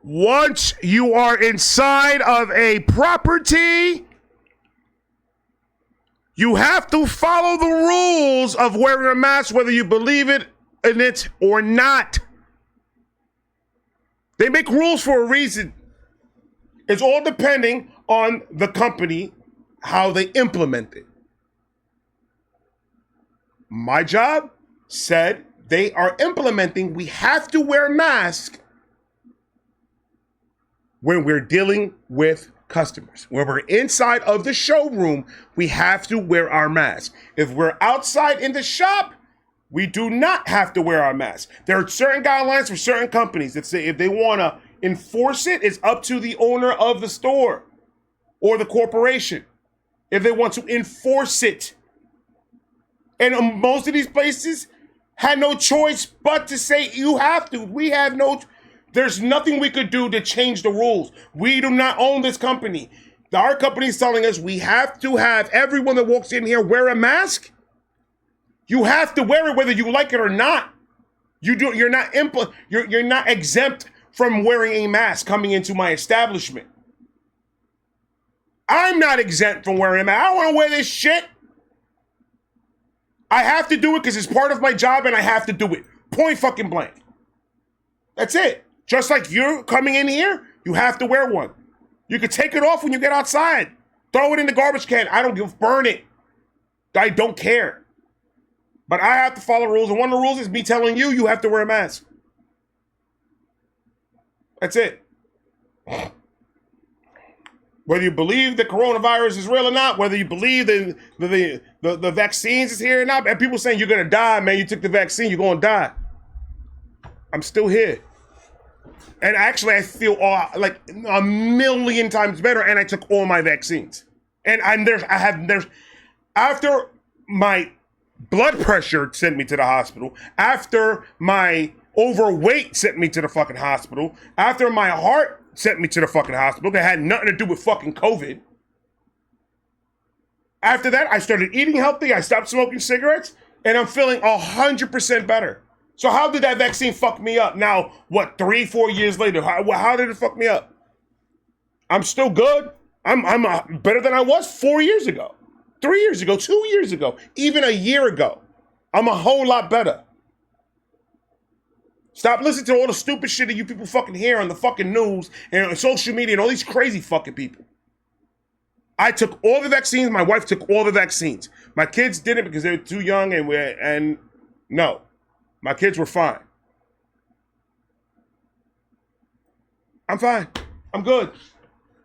Once you are inside of a property, you have to follow the rules of wearing a mask, whether you believe in it or not. They make rules for a reason. It's all depending on the company, how they implement it. My job said they are implementing, we have to wear masks when we're dealing with customers. When we're inside of the showroom, we have to wear our mask. If we're outside in the shop, we do not have to wear our mask. There are certain guidelines for certain companies that say if they want to enforce it, it's up to the owner of the store or the corporation if they want to enforce it. And most of these places had no choice but to say you have to. We have there's nothing we could do to change the rules. We do not own this company. Our company is telling us we have to have everyone that walks in here wear a mask. You have to wear it whether you like it or not. You're not exempt from wearing a mask coming into my establishment. I'm not exempt from wearing a mask. I don't want to wear this shit. I have to do it because it's part of my job and I have to do it. Point fucking blank. That's it. Just like you're coming in here, you have to wear one. You can take it off when you get outside. Throw it in the garbage can. I don't give, burn it. I don't care. But I have to follow rules, and one of the rules is me telling you, you have to wear a mask. That's it. Whether you believe the coronavirus is real or not, whether you believe the vaccines is here or not, and people saying you're gonna die, man, you took the vaccine, you're gonna die. I'm still here. And actually, I feel like a million times better, and I took all my vaccines. And after my blood pressure sent me to the hospital, after my overweight sent me to the fucking hospital, after my heart sent me to the fucking hospital, that had nothing to do with fucking COVID. After that, I started eating healthy, I stopped smoking cigarettes, and I'm feeling 100% better. So how did that vaccine fuck me up? Now, what, 3-4 years later, how did it fuck me up? I'm still good. I'm better than I was 4 years ago, 3 years ago, 2 years ago, even a year ago. I'm a whole lot better. Stop listening to all the stupid shit that you people fucking hear on the fucking news and on social media and all these crazy fucking people. I took all the vaccines. My wife took all the vaccines. My kids didn't because they were too young and no, my kids were fine. I'm fine. I'm good.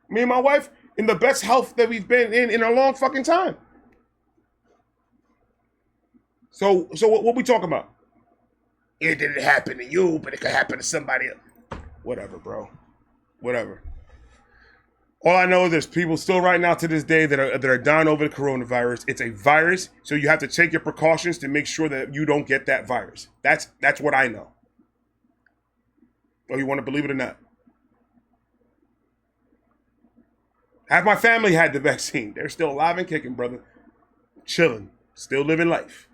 Me and my wife in the best health that we've been in a long fucking time. So what we talking about? It didn't happen to you, but it could happen to somebody else. Whatever, bro. Whatever. All I know is there's people still right now to this day that are dying over the coronavirus. It's a virus, so you have to take your precautions to make sure that you don't get that virus. That's what I know. Or you want to believe it or not. Half my family had the vaccine. They're still alive and kicking, brother. Chilling. Still living life.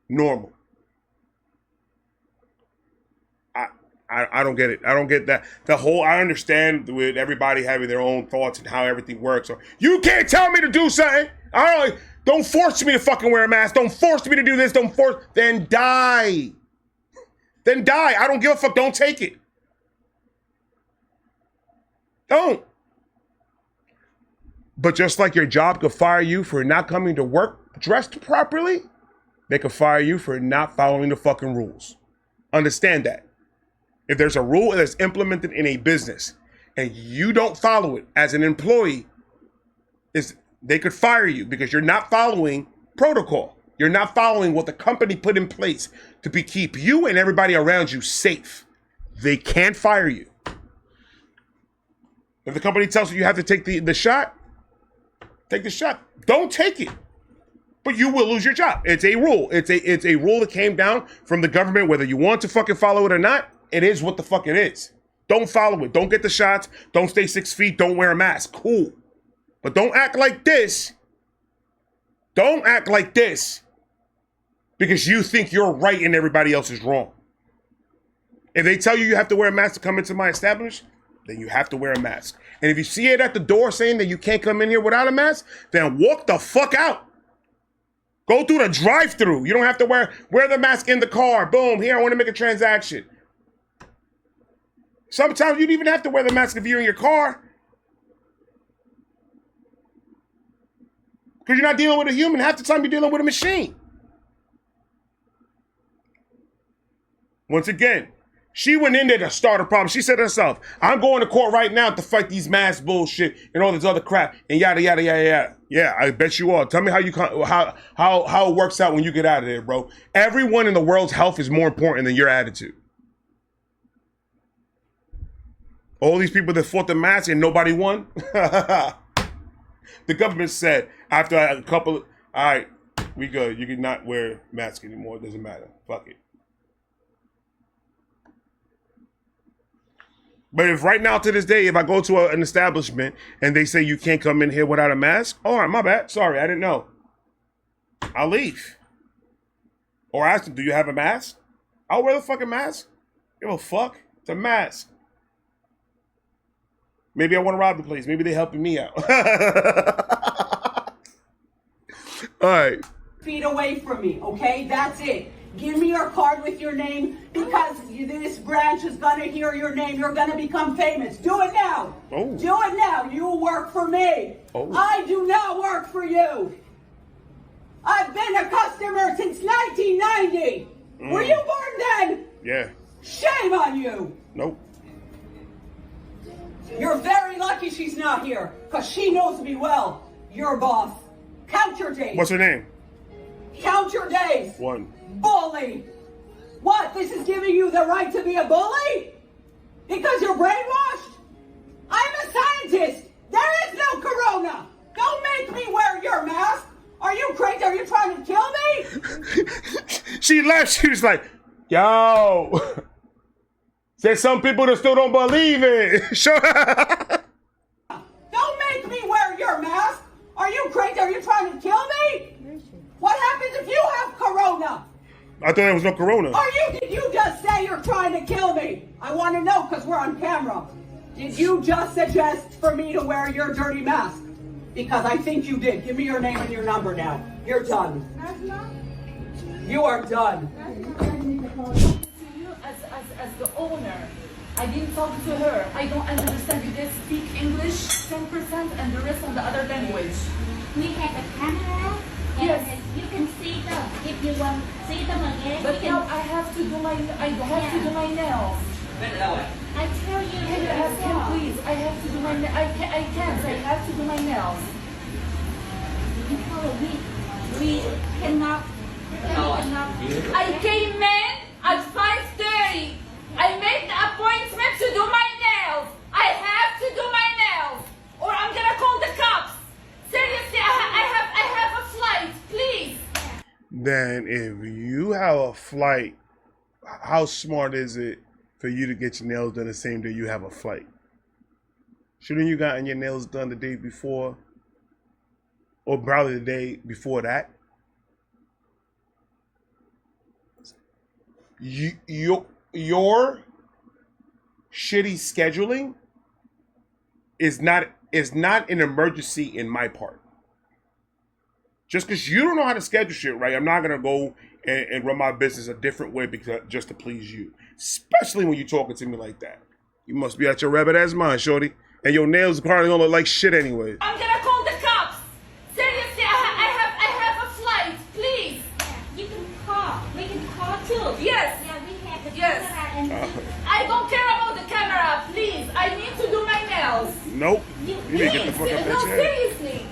Normal. I don't get it. I don't get that. I understand with everybody having their own thoughts and how everything works. Or, you can't tell me to do something. Don't force me to fucking wear a mask. Don't force me to do this. Then die. Then die. I don't give a fuck. Don't take it. Don't. But just like your job could fire you for not coming to work dressed properly, they could fire you for not following the fucking rules. Understand that. If there's a rule that's implemented in a business and you don't follow it as an employee, they could fire you because you're not following protocol. You're not following what the company put in place to keep you and everybody around you safe. They can't fire you. If the company tells you have to take the shot, take the shot. Don't take it. But you will lose your job. It's a rule. It's a rule that came down from the government, whether you want to fucking follow it or not. It is what the fuck it is. Don't follow it. Don't get the shots. Don't stay 6 feet. Don't wear a mask. Cool. But don't act like this. Don't act like this because you think you're right and everybody else is wrong. If they tell you have to wear a mask to come into my establishment, then you have to wear a mask. And if you see it at the door saying that you can't come in here without a mask, then walk the fuck out. Go through the drive-thru. You don't have to wear the mask in the car. Boom, here, I want to make a transaction. Sometimes you don't even have to wear the mask if you're in your car. Because you're not dealing with a human. Half the time you're dealing with a machine. Once again, she went in there to start a problem. She said herself, I'm going to court right now to fight these mask bullshit and all this other crap and yada, yada, yada, yada. Yeah, I bet you are. Tell me how it works out when you get out of there, bro. Everyone in the world's health is more important than your attitude. All these people that fought the mask and nobody won. The government said after a couple, all right, we good. You can not wear mask anymore. It doesn't matter. Fuck it. But if right now to this day, if I go to an establishment and they say you can't come in here without a mask, all right, my bad. Sorry, I didn't know. I'll leave. Or ask them, do you have a mask? I'll wear the fucking mask. Give a fuck. It's a mask. Maybe I want to rob the place. Maybe they're helping me out. All right. Feet away from me, okay? That's it. Give me your card with your name because this branch is going to hear your name. You're going to become famous. Do it now. Oh. Do it now. You work for me. Oh. I do not work for you. I've been a customer since 1990. Were you born then? Yeah. Shame on you. Nope. You're very lucky she's not here because she knows me well. Your boss. Count your days. What's her name? Count your days. 1. Bully. What? This is giving you the right to be a bully? Because you're brainwashed? I'm a scientist. There is no corona. Don't make me wear your mask. Are you crazy? Are you trying to kill me? She left. She was like, yo. There's some people that still don't believe it. Don't make me wear your mask. Are you crazy? Are you trying to kill me? What happens if you have corona? I thought there was no corona. Did you just say you're trying to kill me? I want to know because we're on camera. Did you just suggest for me to wear your dirty mask? Because I think you did. Give me your name and your number now. You're done. You are done. As the owner, I didn't talk to her. I don't understand. You guys speak English 10% and the rest on the other language. We have a camera. Yes. You can see them if you want to see them again. But now I have to do my nails. I tell you. Can you ask him, please? I have to do my nails. I can't. I have to do my nails. We cannot. I came in at 5:30. I made the appointment to do my nails. I have to do my nails, or I'm gonna call the cops. Seriously, I have a flight, please. Then if you have a flight, how smart is it for you to get your nails done the same day you have a flight? Shouldn't you gotten your nails done the day before? Or probably the day before that? Your shitty scheduling is not an emergency in my part. Just because you don't know how to schedule shit right, I'm not gonna go and run my business a different way because just to please you. Especially when you're talking to me like that. You must be at your rabbit ass mind, shorty. And your nails probably don't look like shit anyway. I'm gonna call the cops. Seriously, I have a flight. Please. You can call. We can call too. Yes. Yeah, we have the Yes. I don't care about the camera. Please, I need to do my nails. Nope. You need to get the fuck up No, that chair. seriously.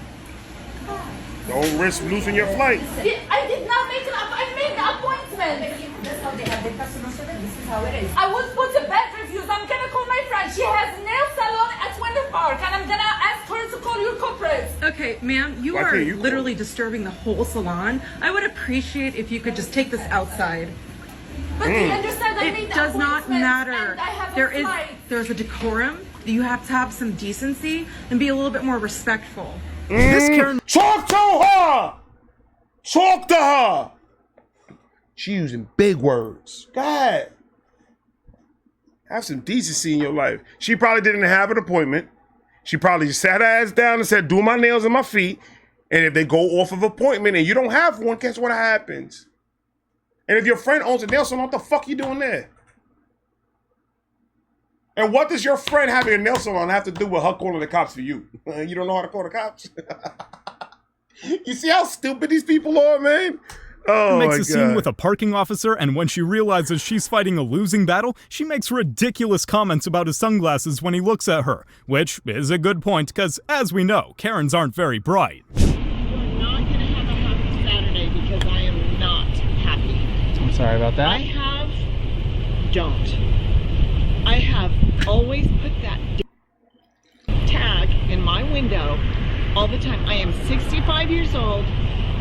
Don't risk losing your flight. I did not make I made the appointment. That's how they have the customer service. This is how it is. I will put the bad reviews. I'm gonna call my friend. She has nail salon at Winter Park, and I'm gonna ask her to call your corporate. Okay, ma'am, you are literally disturbing the whole salon. I would appreciate if you could just take this outside. But you understand I made It the does not appointment, matter. and I have a flight. There's a decorum. You have to have some decency and be a little bit more respectful. This Karen, talk to her. Talk to her. She using big words. God. Have some decency in your life. She probably didn't have an appointment. She probably just sat her ass down and said, do my nails and my feet. And if they go off of appointment and you don't have one, guess what happens? And if your friend owns a nail salon, what the fuck you doing there? And what does your friend having a nail salon have to do with her calling the cops for you? You don't know how to call the cops? You see how stupid these people are, man? Oh, makes my a scene God. with a parking officer, and when she realizes she's fighting a losing battle, she makes ridiculous comments about his sunglasses when he looks at her, which is a good point, because, as we know, Karens aren't very bright. Saturday because I am not happy. I'm sorry about that. I have always put that tag in my window all the time. I am 65 years old.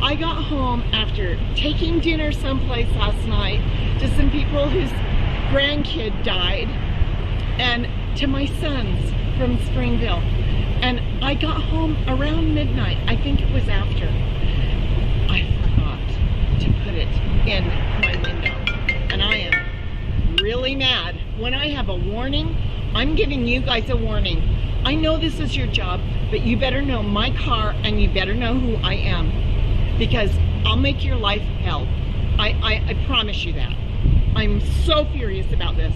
I got home after taking dinner someplace last night to some people whose grandkid died and to my sons from Springville. And I got home around midnight. I think it was after. I forgot to put it in my window. And I am really mad. When I have a warning, I'm giving you guys a warning. I know this is your job, but you better know my car and you better know who I am. Because I'll make your life hell. I promise you that. I'm so furious about this.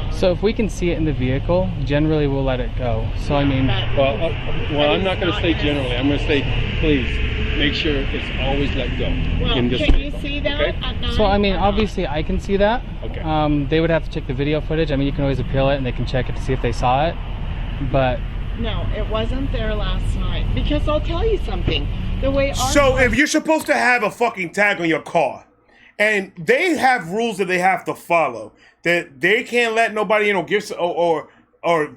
So if we can see it in the vehicle, generally we'll let it go. So I mean... Well, I'm not going to say generally. I'm going to say, please, make sure it's always let go. Well, in this can you see that at night? So I mean, obviously I can see that. Okay. They would have to check the video footage. I mean, you can always appeal it and they can check it to see if they saw it. But... No, it wasn't there last night. Because I'll tell you something. The way So if you're supposed to have a fucking tag on your car, and they have rules that they have to follow, that they can't let nobody, give or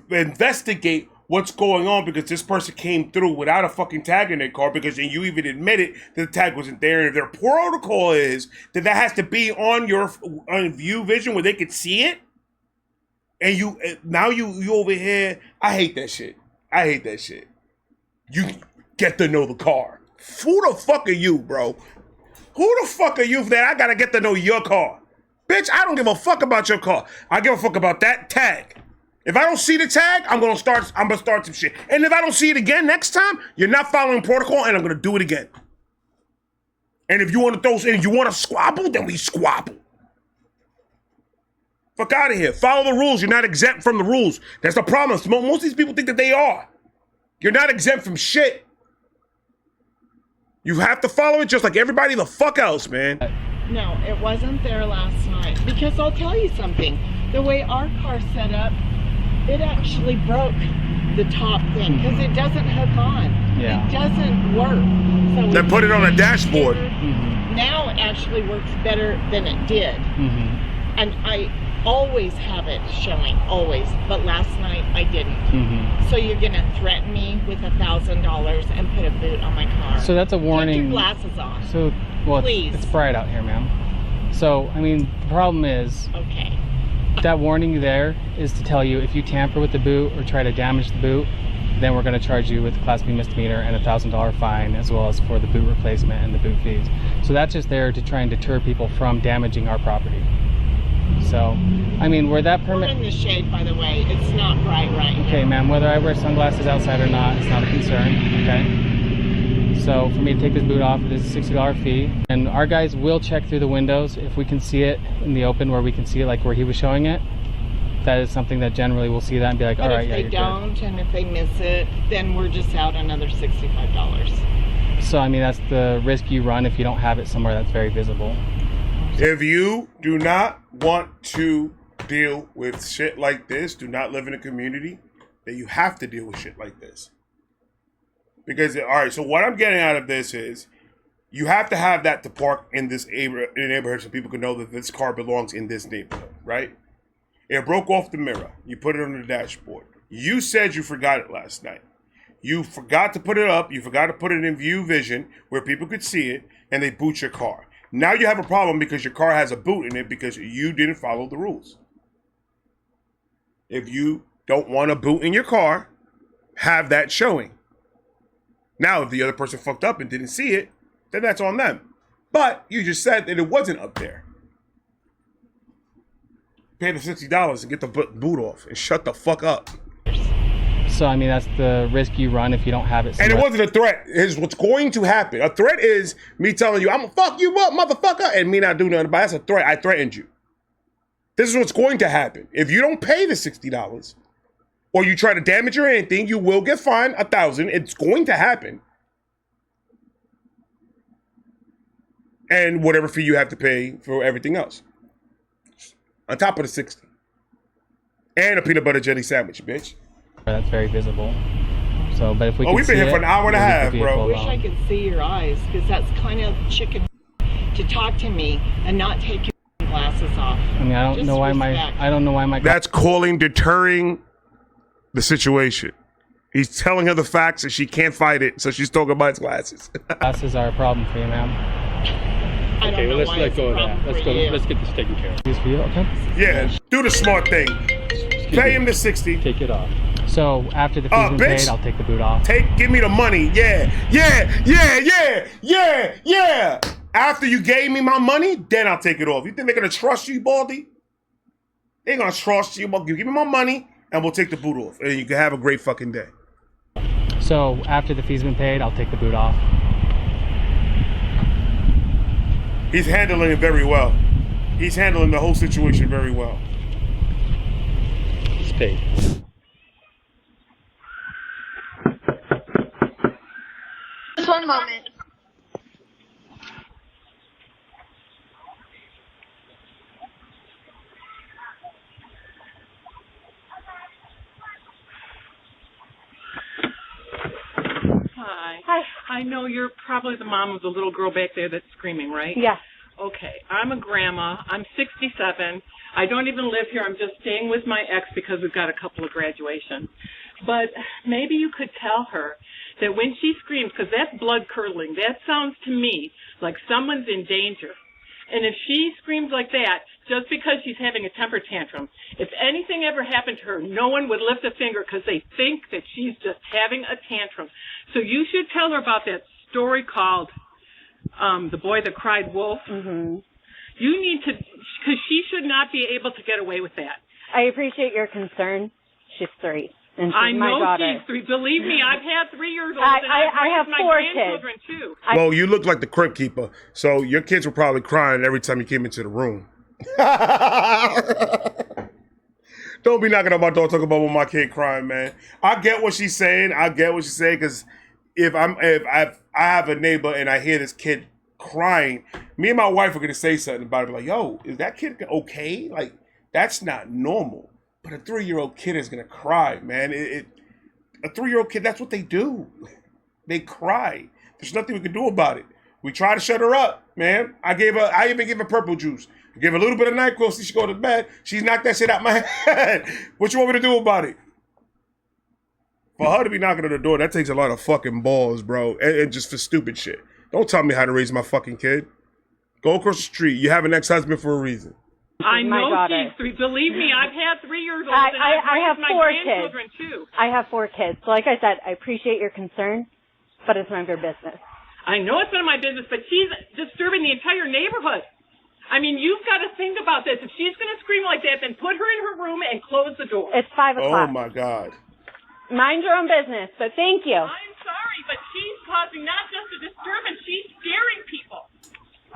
investigate what's going on because this person came through without a fucking tag in their car, because then you even admitted that the tag wasn't there, and their protocol is that has to be on your view vision where they could see it, and you over here. I hate that shit. You get to know the car. Who the fuck are you, bro? Who the fuck are you that I gotta get to know your car? Bitch, I don't give a fuck about your car. I give a fuck about that tag. If I don't see the tag, I'm gonna start some shit. And if I don't see it again next time, you're not following protocol, and I'm gonna do it again. And if you want to squabble, then we squabble. Fuck out of here. Follow the rules. You're not exempt from the rules. That's the problem. Most of these people think that they are. You're not exempt from shit. You have to follow it just like everybody the fuck else, man. No, it wasn't there last night. Because I'll tell you something. The way our car's set up, it actually broke the top thing because it doesn't hook on. Yeah. It doesn't work. So Then put it on a dashboard. Now it actually works better than it did. And I always have it showing, always. But last night I didn't. So you're gonna threaten me with $1,000 and put a boot on my car? So that's a warning. Take your glasses off. So, well, please. it's bright out here, ma'am. So, I mean, the problem is... Okay. That warning there is to tell you if you tamper with the boot or try to damage the boot, then we're going to charge you with Class B misdemeanor and a $1,000 fine, as well as for the boot replacement and the boot fees. So that's just there to try and deter people from damaging our property. So, I mean, where that permit... We're in the shade, by the way. It's not bright right now. Okay, ma'am, whether I wear sunglasses outside or not, it's not a concern, okay? So for me to take this boot off, it is a $60 fee. And our guys will check through the windows if we can see it in the open, where we can see it like where he was showing it. That is something that generally we'll see that and be like, all right, yeah, you're good. But if they don't, and if they miss it, then we're just out another $65. So, I mean, that's the risk you run if you don't have it somewhere that's very visible. If you do not want to deal with shit like this, do not live in a community that you have to deal with shit like this. Because, all right, so what I'm getting out of this is you have to have that to park in this neighborhood so people can know that this car belongs in this neighborhood, right? It broke off the mirror. You put it on the dashboard. You said you forgot it last night. You forgot to put it up. You forgot to put it in view vision where people could see it, and they boot your car. Now you have a problem because your car has a boot in it because you didn't follow the rules. If you don't want a boot in your car, have that showing. Now, if the other person fucked up and didn't see it, then that's on them. But you just said that it wasn't up there. Pay the $60 and get the boot off and shut the fuck up. So, I mean, that's the risk you run if you don't have it somewhere. And it wasn't a threat. It's what's going to happen. A threat is me telling you, I'm gonna fuck you up, motherfucker, and me not doing nothing. But that's a threat. I threatened you. This is what's going to happen. If you don't pay the $60, or you try to damage or anything, you will get fined $1,000. It's going to happen. And whatever fee you have to pay for everything else. On top of the 60. And a peanut butter jelly sandwich, bitch. That's very visible. So, but if we can we've been here for an hour and a half, bro. I wish I could see your eyes, because that's kind of chicken to talk to me and not take your glasses off. I mean, I don't know why my That's deterring the situation. He's telling her the facts and she can't fight it, so she's talking about his glasses. Glasses are a problem for you, ma'am. Okay, well, let's let go of that. Let's get this taken care of. This for you, okay? Yeah, do the smart thing. Pay him the 60. Take it off. So after the fee's been paid, I'll take the boot off. Give me the money. Yeah. After you gave me my money, then I'll take it off. You think they're gonna trust you, Baldy? They ain't gonna trust you. Give me my money and we'll take the boot off. And you can have a great fucking day. So after the fee's been paid, I'll take the boot off. He's handling it very well. He's handling the whole situation very well. It's paid. Just one moment. Hi. I know you're probably the mom of the little girl back there that's screaming, right? Yeah. Okay. I'm a grandma. I'm 67. I don't even live here. I'm just staying with my ex because we've got a couple of graduations. But maybe you could tell her that when she screams, because that's blood curdling, that sounds to me like someone's in danger. And if she screams like that, just because she's having a temper tantrum, if anything ever happened to her, no one would lift a finger because they think that she's just having a tantrum. So you should tell her about that story called The Boy That Cried Wolf. Mm-hmm. You need to, because she should not be able to get away with that. I appreciate your concern. She's 3. And she's I my know daughter. she's 3. Believe me, I've had 3-year-olds, and I have my 4 grandchildren kids. too. Well, you look like the crypt keeper, so your kids were probably crying every time you came into the room. Don't be knocking on my door talking about my kid crying, man. I get what she's saying. Because if I have a neighbor and I hear this kid crying, me and my wife are gonna say something about it. Like, yo, is that kid okay? Like, that's not normal. But a 3-year-old kid is gonna cry, man. A 3-year-old kid, that's what they do. They cry. There's nothing we can do about it. We try to shut her up, man. I even gave her purple juice. I gave her a little bit of NyQuil so she go to bed. She's knocked that shit out my head. What you want me to do about it? For her to be knocking on the door, that takes a lot of fucking balls, bro. And just for stupid shit. Don't tell me how to raise my fucking kid. Go across the street. You have an ex-husband for a reason. I my know daughter. she's 3. Believe me, I've had 3-year-olds, and I have I've raised my 4 kids. grandchildren too. I have 4 kids. So like I said, I appreciate your concern, but it's none of your business. I know it's none of my business, but she's disturbing the entire neighborhood. I mean, you've got to think about this. If she's going to scream like that, then put her in her room and close the door. It's 5 o'clock. Oh my God. Mind your own business, but thank you. I'm sorry, but she's causing not just a disturbance, she's scaring people.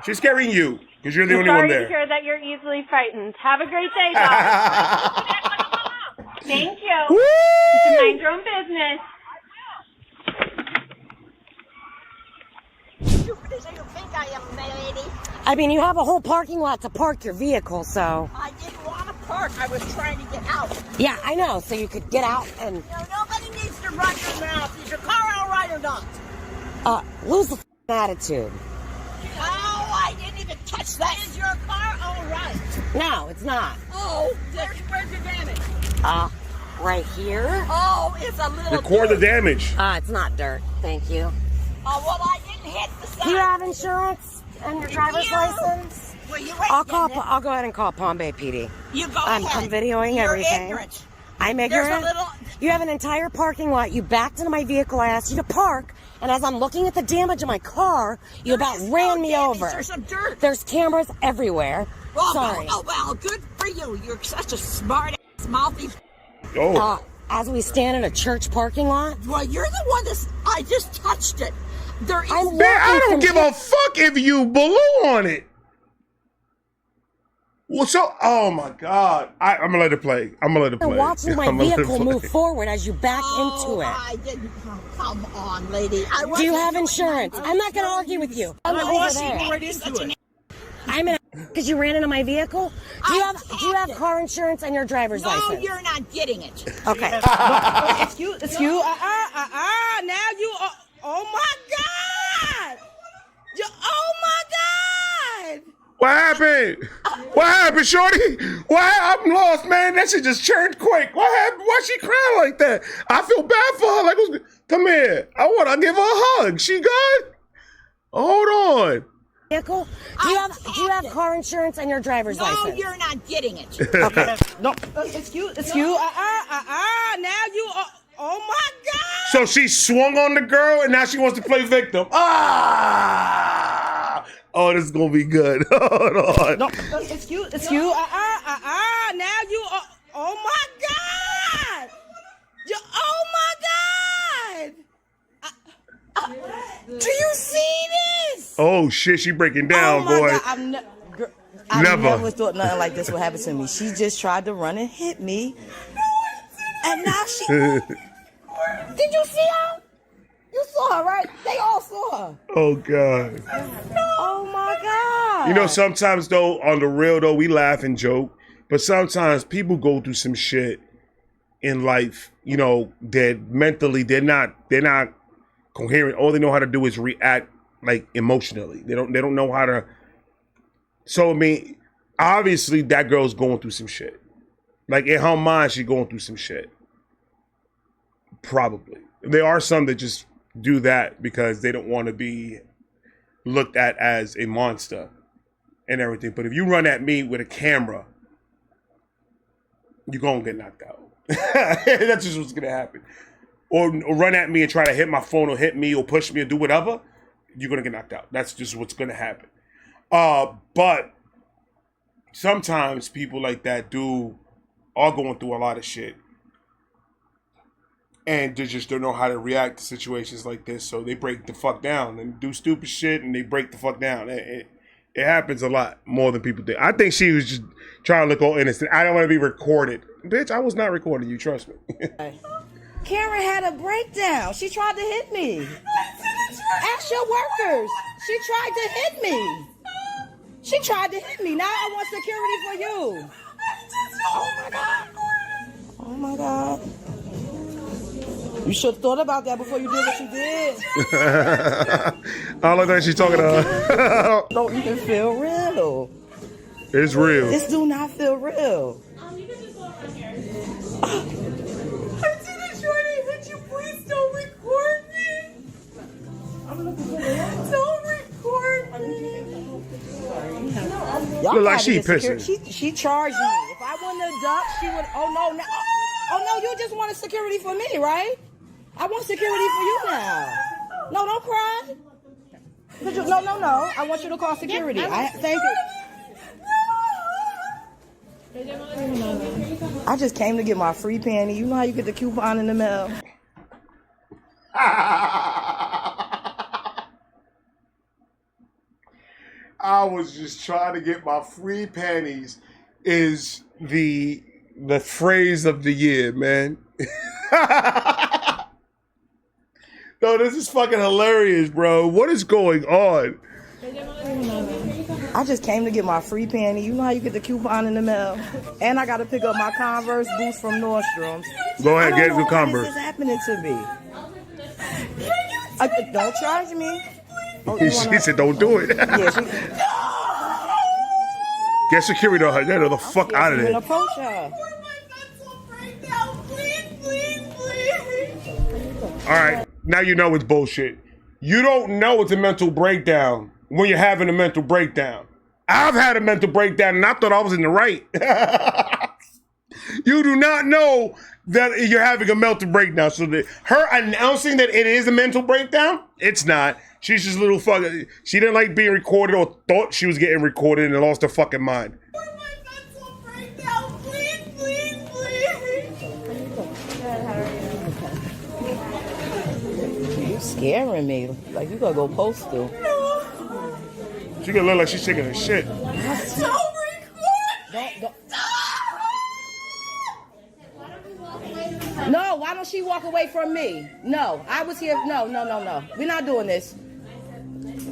She's scaring you because you're the only sorry one there. to hear that you're easily frightened. Have a great day, guys. Thank you. Woo! You can mind your own business. Stupid as you think I am, lady. I mean, you have a whole parking lot to park your vehicle, so. I didn't want to park. I was trying to get out. Yeah, I know. So you could get out and. No, nobody needs to run your mouth. Is your car all right or not? Lose the attitude. Oh, I didn't even touch that. Is your car all right? No, it's not. Oh, where's the damage? Right here. Oh, it's a little. Record the damage. It's not dirt. Thank you. Oh, well, I didn't hit the side. Do you have insurance and your driver's license? Well, you I'll go ahead and call Palm Bay PD. You go I'm ahead. videoing You're everything. Ignorant. I'm ignorant. There's a little. You have an entire parking lot. You backed into my vehicle. I asked you to park. And as I'm looking at the damage in my car, you about ran me over. There's some dirt. There's cameras everywhere. Oh, Sorry. well, good for you. You're such a smart ass, mouthy. As we stand in a church parking lot. Well, you're the one I just touched it. There is. Man, I don't give a fuck if you blew on it. Well, oh my God. I'm gonna let it play. You're watching my vehicle move forward as you back into it. I didn't. Come on, lady. Do you have insurance? I'm not gonna argue with you. I'm over there. Right into it. I'm in because you ran into my vehicle. Do you have car insurance and your driver's license? No, you're not getting it. Okay. Excuse. Now you. Oh my God. Oh my God. What happened? What happened, shorty? I'm lost, man. That shit just churned quick. What happened? Why she crying like that? I feel bad for her. Like, come here. I want to give her a hug. She good? Hold on. Vehicle? Do you have car insurance and your driver's license? No, you're not getting it. Okay. No. Excuse. Now you. Oh my God. So she swung on the girl and now she wants to play victim. Oh, this is gonna be good. Hold on. No. Excuse. Now you. Oh my God. Oh my God. Do you see this? Oh shit, she breaking down, boy. God. I never thought nothing like this would happen to me. She just tried to run and hit me. And now she. Did you see her? You saw her, right? They all saw her. Oh God. Oh my God. You know, sometimes though, on the real though, we laugh and joke, but sometimes people go through some shit in life, you know, that mentally they're not coherent. All they know how to do is react like emotionally. They don't know how to. So I mean, obviously that girl's going through some shit. Like in her mind, she's going through some shit. Probably. There are some that just do that because they don't want to be looked at as a monster and everything. But if you run at me with a camera, you're going to get knocked out. That's just what's going to happen. Or run at me and try to hit my phone or hit me or push me or do whatever, you're going to get knocked out. That's just what's going to happen. But sometimes people like that are going through a lot of shit. And they just don't know how to react to situations like this. So they break the fuck down and do stupid shit and they break the fuck down. It happens a lot more than people think. I think she was just trying to look all innocent. I don't want to be recorded. Bitch, I was not recording you, trust me. Karen had a breakdown. She tried to hit me. Ask your workers. She tried to hit me. She tried to hit me. Now I want security for you. Oh my God. Oh my God. You should have thought about that before you did what you did. I look like she's talking to her. Don't even feel real. It's real. This do not feel real. You can just go around here. I didn't shorty hit you. Please don't record me. Don't record me. Y'all Y'all Look like gotta she get pissing. She charged me. If I wouldn't have ducked, she would. Oh no, you just wanted security for me, right? I want security for you now. No, don't cry. No. I want you to call security. Thank you. I just came to get my free panty. You know how you get the coupon in the mail? I was just trying to get my free panties is the phrase of the year, man. No, this is fucking hilarious, bro. What is going on? I just came to get my free panty. You know how you get the coupon in the mail? And I got to pick up my Converse boots from Nordstrom's. Go ahead, get the Converse. This is happening to me. Don't charge me. Oh, she said, don't do it. Get security on her. Get her the fuck out of there. Approach her. All right, now you know it's bullshit. You don't know it's a mental breakdown when you're having a mental breakdown. I've had a mental breakdown and I thought I was in the right. You do not know that you're having a mental breakdown. So her announcing that it is a mental breakdown, it's not. She's just a little fucking. She didn't like being recorded or thought she was getting recorded and lost her fucking mind. You scaring me. Like you gotta go postal. She gonna look like she's taking a shit. No, why don't she walk away from me? No, I was here. No. We're not doing this.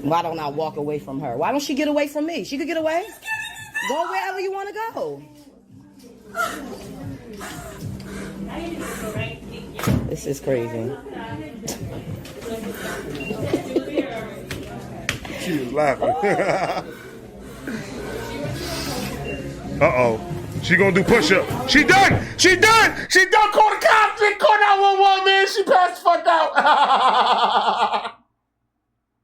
Why don't I walk away from her? Why don't she get away from me? She could get away. Go wherever you want to go. This is crazy. She was laughing. Uh-oh. She gonna do push-up. She done! She done! Call the cops! She called 911, man! She passed the fuck out!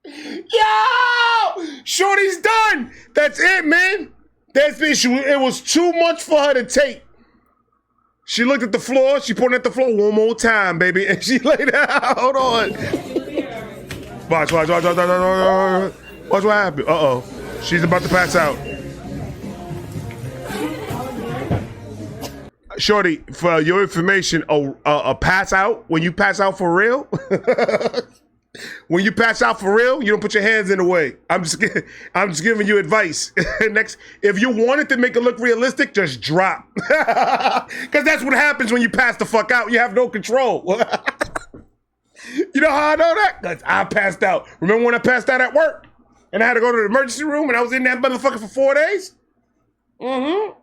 Yo! Shorty's done! That's it, man! That's it. It was too much for her to take. She looked at the floor. She pointed at the floor one more time, baby. And she laid down. Hold on. Watch. Watch what happened. Uh-oh. She's about to pass out. Shorty, for your information, a pass out, when you pass out for real, when you pass out for real, you don't put your hands in the way. I'm just giving you advice. Next, if you want it to make it look realistic, just drop. Because that's what happens when you pass the fuck out. You have no control. You know how I know that? Because I passed out. Remember when I passed out at work? And I had to go to the emergency room and I was in that motherfucker for 4 days? Mm-hmm.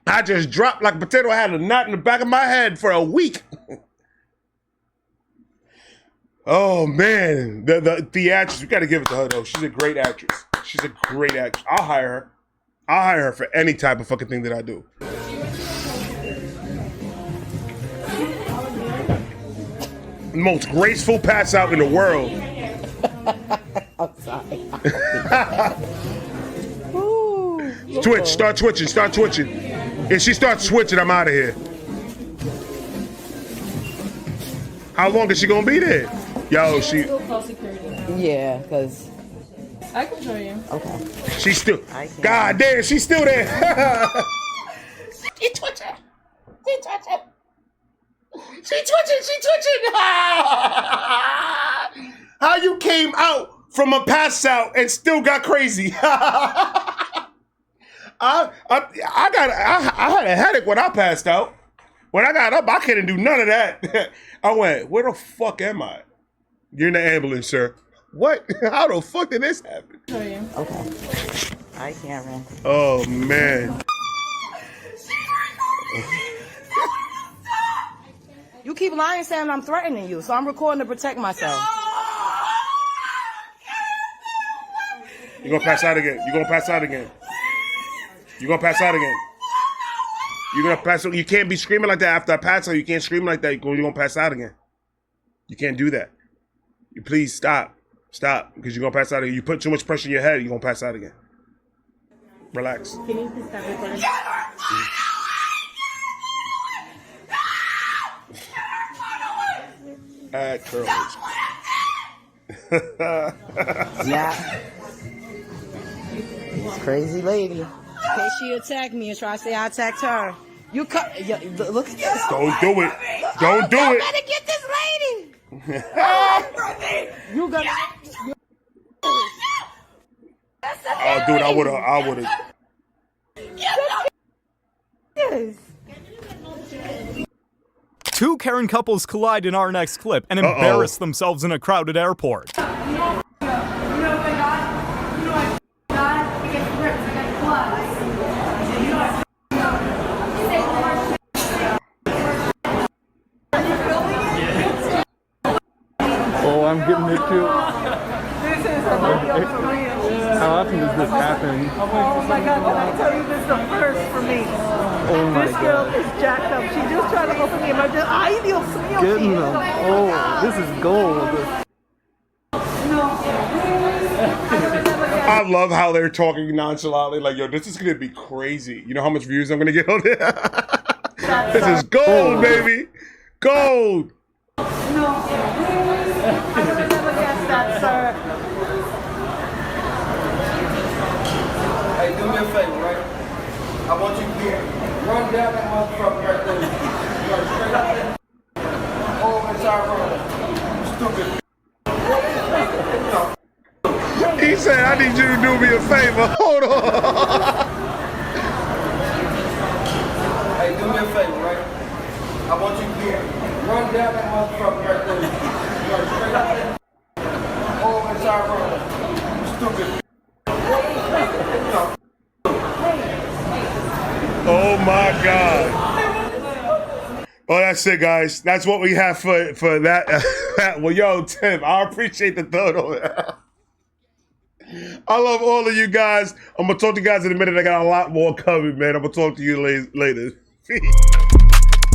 I just dropped like a potato. I had a knot in the back of my head for a week. Oh, man. The actress, we got to give it to her, though. She's a great actress. She's a great actress. I'll hire her. I'll hire her for any type of fucking thing that I do. The most graceful pass out in the world. I'm sorry. Twitch, start twitching. If she starts twitching, I'm out of here. How long is she gonna be there? Yo, she. Still call security. Yeah, because. I can show you. Okay. She's still. God damn, she's still there. She twitching. How you came out from a pass out and still got crazy? I had a headache when I passed out. When I got up, I couldn't do none of that. I went, where the fuck am I? You're in the ambulance, sir. What? How the fuck did this happen? Okay. I can't run. Oh, man. You keep lying saying I'm threatening you, so I'm recording to protect myself. You're gonna pass out again. You're gonna pass out again. You can't be screaming like that after I pass out. You can't scream like that. You're gonna pass out again. You can't do that. You please stop, because you're gonna pass out again. You put too much pressure in your head, you're gonna pass out again. Relax. Can you please stop recording? Add curls. Yeah. Crazy lady. In case she attacked me and try to say I attacked her. You cut. Look at this. Don't do it. Don't do it. Better get this lady. You got. Oh, dude, I would've. Yes. Two Karen couples collide in our next clip and embarrass themselves in a crowded airport. Oh, I'm getting it too. How often does this happen? Oh my God, can I tell you this is the first for me? Oh my This girl God. is jacked up. She just tried to go for me. Ay, Dios mío. Getting them. Oh, this is gold. I love how they're talking nonchalantly. Like, yo, this is gonna be crazy. You know how much views I'm gonna get on this? This is gold, baby. Gold. No. I would have never guessed that, sir. Hey, do me a favor, right? I want you to run down that motherfucker right there. You go straight up there. Over the side road. Stupid. He said, I need you to do me a favor. Hold on. Hey, do me a favor, right? I want you to run down that motherfucker right there. You go straight up there. Over the side road. Stupid. Oh my God. Oh, that's it, guys. That's what we have for that. Well, yo, Tim, I appreciate the photo. I love all of you guys. I'm going to talk to you guys in a minute. I got a lot more coming, man. I'm going to talk to you later.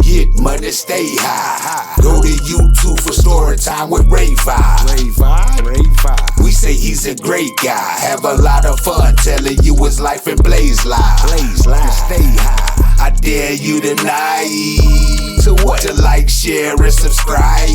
Get money, stay high. Go to YouTube for story time with Ray Vibe. We say he's a great guy. Have a lot of fun telling you his life and blaze live. Stay high. I dare you tonight to what? To like, share, and subscribe.